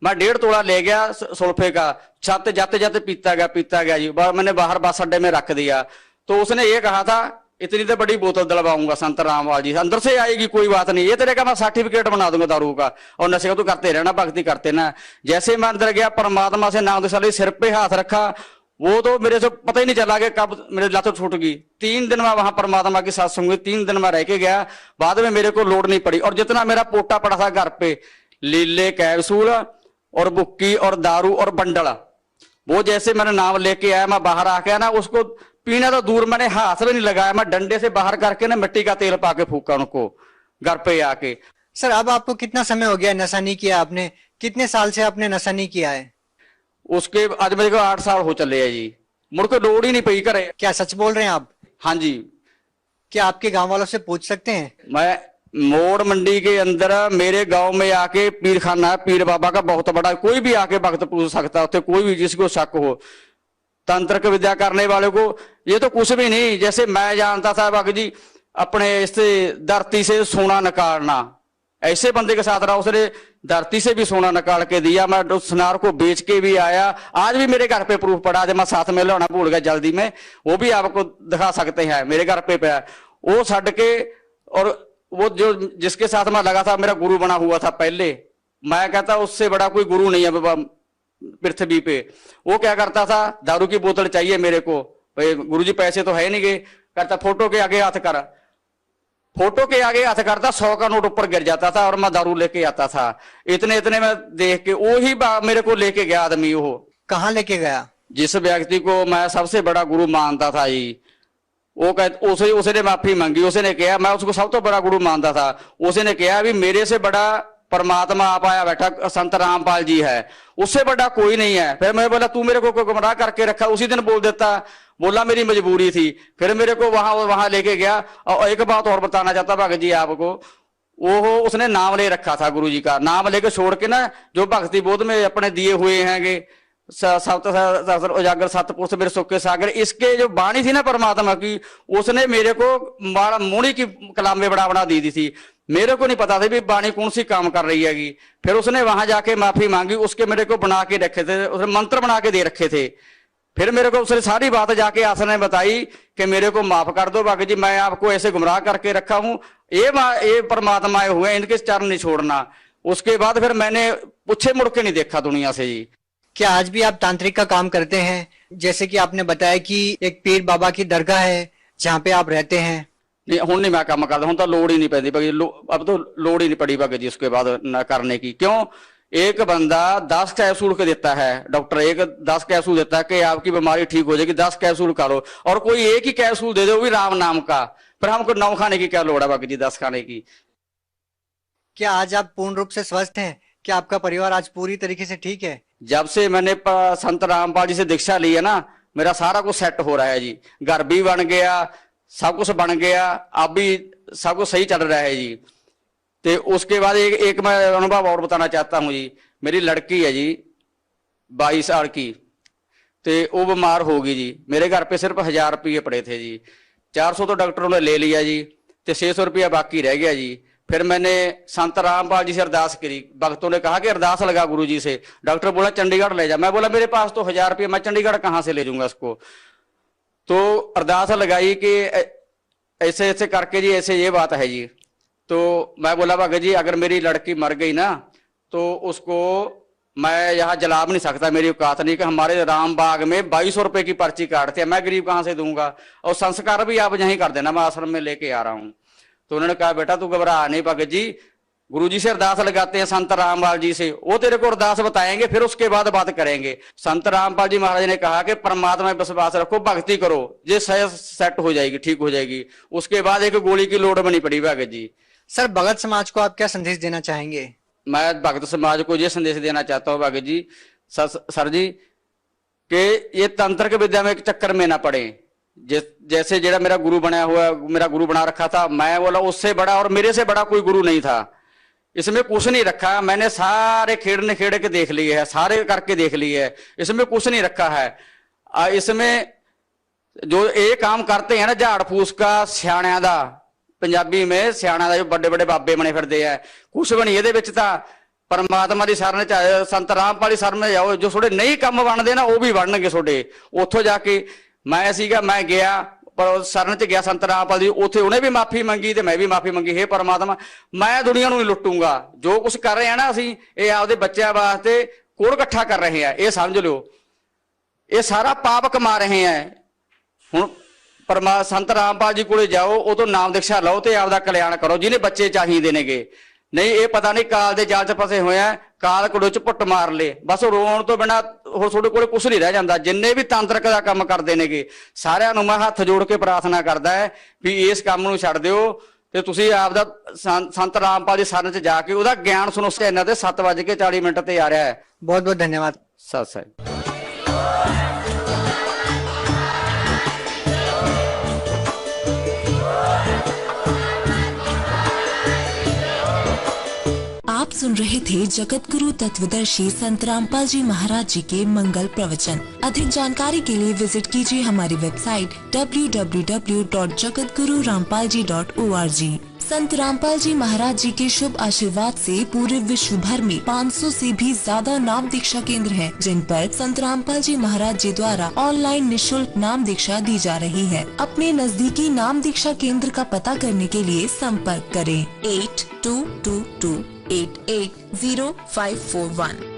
मैं 1.5 तोला ले गया सुल्फे का, छत जाते जाते पीता गया जी। मैंने बाहर बस अड्डे में रख दिया। तो उसने ये कहा था इतनी तो बड़ी बोतल दिलवाऊंगा संत रामपाल जी, अंदर से आएगी कोई बात नहीं, ये तेरे का मैं सर्टिफिकेट बना दूंगा दारू का, और नशे का तो करते रहना, भक्ति करते ना। जैसे मैं अंदर गया, परमात्मा से नाम दीक्षा ली, सिर पे हाथ रखा, वो तो मेरे से पता ही नहीं चला कि कब मेरे लातों छूट गई। 3 दिन में वहां परमात्मा की साथ सुन गई, 3 दिन में रह के गया, बाद में मेरे को लोड नहीं पड़ी। और जितना मेरा पोटा पड़ा था घर पे, लीले कैप्सूल और बुक्की और दारू और बंडल, वो जैसे मैंने नाम लेके आया, मैं बाहर आके आया ना, उसको पीना तो दूर, मैंने हाथ में नहीं लगाया, मैं डंडे से बाहर करके ना मिट्टी का तेल पाके फूका उनको घर पे आके। सर अब आपको कितना समय हो गया नशा नहीं किया आपने? कितने साल से आपने नशा नहीं किया है? उसके आज मेरे को 8 साल हो चले है जी, मुड़ को लोड़ ही नहीं पई करे। क्या सच बोल रहे हैं आप? हाँ जी। क्या आपके गांव वालों से पूछ सकते हैं? मैं मोड़ मंडी के अंदर मेरे गांव में आके पीर खाना है, पीर बाबा का बहुत बड़ा, कोई भी आके भक्त पूछ सकता है, कोई भी जिसको शक हो। तंत्र की विद्या करने वाले को ये तो कुछ भी नहीं। जैसे मैं जानता था बाकी जी अपने इससे धरती से सोना निकालना, ऐसे बंदे के साथ रहा, उसने धरती से भी सोना निकाल के दिया। मैं उस सुनार को बेच के भी आया, आज भी मेरे घर पे प्रूफ पड़ा है, मैं साथ में लाना भूल गया जल्दी में, वो भी आपको दिखा सकते हैं, मेरे घर पे है वो छड़ के। और वो जो जिसके साथ मैं लगा था, मेरा गुरु बना हुआ था पहले, मैं कहता उससे बड़ा कोई गुरु नहीं है पृथ्वी पे। वो क्या करता था, दारू की बोतल चाहिए मेरे को, भाई गुरु जी पैसे तो है नहीं गए, कहता फोटो के आगे हाथ कर, फोटो के आगे हाथ करता 100 का नोट ऊपर गिर जाता था और मैं दारू लेके आता था। इतने इतने में देख के वही मेरे को लेके गया आदमी। वो कहाँ लेके गया? जिस व्यक्ति को मैं सबसे बड़ा गुरु मानता था जी, वो उसने माफी मांगी। उसने कहा, मैं उसको सब तो बड़ा गुरु मानता था, उसने कहा भी मेरे से बड़ा परमात्मा आप आया बैठा संत रामपाल जी है, उससे बड़ा कोई नहीं है। फिर मैं बोला तू मेरे को गुमराह करके रखा, उसी दिन बोल देता। बोला मेरी मजबूरी थी। फिर मेरे को वहां लेके गया। और एक बात और बताना चाहता भगत जी आपको, वो उसने नाम ले रखा था गुरु जी का। नाम लेके छोड़ के ना जो भक्ति बोध में अपने दिए हुए हैं उजागर सतपुरुष मेरे सुखे सागर, इसके जो बाणी थी ना परमात्मा की, उसने मेरे को मुनि की कलाम में बड़ा दी थी। मेरे को नहीं पता था भी बाणी कौन सी काम कर रही हैगी। फिर उसने वहां जाके माफी मांगी, उसके मेरे को बना के रखे थे, उसने मंत्र बना के दे रखे थे। फिर मेरे को उसने सारी बात जाके आसन ने बताई कि मेरे को माफ कर दो बाकी जी, मैं आपको ऐसे गुमराह करके रखा हूं, ये परमात्मा आए हुए इनके चरण नहीं छोड़ना। उसके बाद फिर मैंने पूछे मुड़ के नहीं देखा दुनिया से जी। क्या आज भी आप तांत्रिक का काम करते हैं? जैसे कि आपने बताया कि एक पीर बाबा की दरगाह है जहाँ पे आप रहते हैं। नहीं, हुण नहीं मैं काम करता, हुण तो लोड़ ही नहीं पैदी बाकी, अब तो लोड़ ही नहीं पड़ी बाकी जी उसके बाद न करने की। क्यों? एक बंदा 10 कैप्सूल के देता है, डॉक्टर एक 10 कैप्सूल देता है कि आपकी बीमारी ठीक हो जाएगी, 10 कैप्सूल करो, और कोई एक ही कैप्सूल दे दे वो भी राम नाम का। फिर हमको 9 खाने की क्या लोड़ है बाकी जी, 10 खाने की। क्या आज आप पूर्ण रूप से स्वस्थ हैं? क्या आपका परिवार आज पूरी तरीके से ठीक है? जब से मैंने संत रामपाल जी से दीक्षा ली है ना, मेरा सारा कुछ सेट हो रहा है जी। घर भी बन गया, सब कुछ बन गया, अब भी सब कुछ सही चल रहा है जी। तो उसके बाद एक मैं अनुभव और बताना चाहता हूँ जी। मेरी लड़की है जी 22 साल की, तो वो बीमार होगी जी। मेरे घर पे सिर्फ 1000 रुपये पड़े थे जी, 400 तो डॉक्टरों ने ले लिया जी, तो 600 रुपया बाकी रह गया जी। फिर मैंने संत रामपाल जी से अरदास करी, भक्तों ने कहा कि अरदास लगा गुरु जी से। डॉक्टर बोला चंडीगढ़ ले जा। मैं बोला मेरे पास तो 1000 रुपये, मैं चंडीगढ़ कहाँ से ले जाऊंगा इसको। तो अरदास लगाई कि ऐसे ऐसे करके जी, ऐसे ये बात है जी। तो मैं बोला भगत जी अगर मेरी लड़की मर गई ना तो उसको मैं यहाँ जला भी नहीं सकता, मेरी औकात नहीं कि हमारे राम बाग में 2200 रुपए की पर्ची काटते हैं, मैं गरीब कहाँ से दूंगा। और संस्कार भी आप यहीं कर देना, मैं आश्रम में लेके आ रहा हूँ। तो उन्होंने कहा बेटा तू घबरा नहीं भगत जी, गुरु जी से अरदास लगाते हैं संत रामपाल जी से, वो तेरे को अरदास बताएंगे, फिर उसके बाद बात करेंगे। संत रामपाल जी महाराज ने कहा कि परमात्मा में विश्वास रखो, भक्ति करो, ये सेट हो जाएगी, ठीक हो जाएगी। उसके बाद एक गोली की लोड़ बनी पड़ी भगत जी। सर भगत समाज को आप क्या संदेश देना चाहेंगे? मैं भगत समाज को ये संदेश देना चाहता हूँ भगत जी, सर जी, कि ये तंत्र के विद्या में एक चक्कर में ना पड़े। जैसे जेड़ा मेरा गुरु बनाया हुआ, मेरा गुरु बना रखा था, मैं बोला उससे बड़ा और मेरे से बड़ा कोई गुरु नहीं था। इसमें कुछ नहीं रखा, मैंने सारे खेड़ने खेड़ के देख लिए है, सारे करके देख लिए है, इसमें कुछ नहीं रखा है। इसमें जो एक काम करते हैं ना झाड़ फूस का, सियाणियां दा, पंजाबी में सियाणा जो बड़े बड़े बाबे बने फिरते हैं, कुछ भी नहीं ये परमात्मा की शरण चाहे संत रामपाल की शरण में जाओ, जो थोड़े नहीं काम बनते ना वो भी बनणगे थोड़े। उतो जाके मैं गया पर शरण च गया संत रामपाल जी, उथे उन्हें भी माफी मंगी ते मैं भी माफी मंगी। हे परमात्मा मैं दुनिया नहीं लुटूंगा, जो कुछ कर रहे हैं ना असी ये आपदे बच्चों वास्ते कोड़ इकट्ठा कर रहे हैं, ये समझ लो, ये सारा पाप कमा रहे हैं। हुण संत रामपाल जी को जाओ, वो तो नाम दीक्षा लो तो आपका कल्याण करो, जिन्हें बच्चे चाहिए नेगे। नहीं ये पता नहीं काल के जाल च फसे हुए हैं, काल कुड़े च पुट मार ले, बस रोन तो बिना होर थोड़े कोल कुछ नहीं रह जाता। जिन्ने भी तांत्रिक का काम करते नेगे सारिਆਂ ਨੂੰ मैं हाथ जोड़ के प्रार्थना करता है भी इस काम ਨੂੰ ਛੱਡ ਦਿਓ ਤੇ ਤੁਸੀਂ ਆਪਦਾ संत रामपाल जी शरण च जाके ਉਹਦਾ ਗਿਆਨ ਸੁਣੋ। ਇਹਨਾਂ ਦੇ 7:40 ਤੇ ਆ ਰਿਹਾ है। बहुत बहुत धन्यवाद। सत श्री अकाल। आप सुन रहे थे जगत गुरु तत्वदर्शी संत रामपाल जी महाराज जी के मंगल प्रवचन। अधिक जानकारी के लिए विजिट कीजिए हमारी वेबसाइट www.jagatgururampalji.org। संत रामपाल जी महाराज जी के शुभ आशीर्वाद से पूरे विश्व भर में 500 से भी ज्यादा नाम दीक्षा केंद्र हैं, जिन पर संत रामपाल जी महाराज जी द्वारा ऑनलाइन निशुल्क नाम दीक्षा दी जा रही है। अपने नजदीकी नाम दीक्षा केंद्र का पता करने के लिए संपर्क करें 8222880541।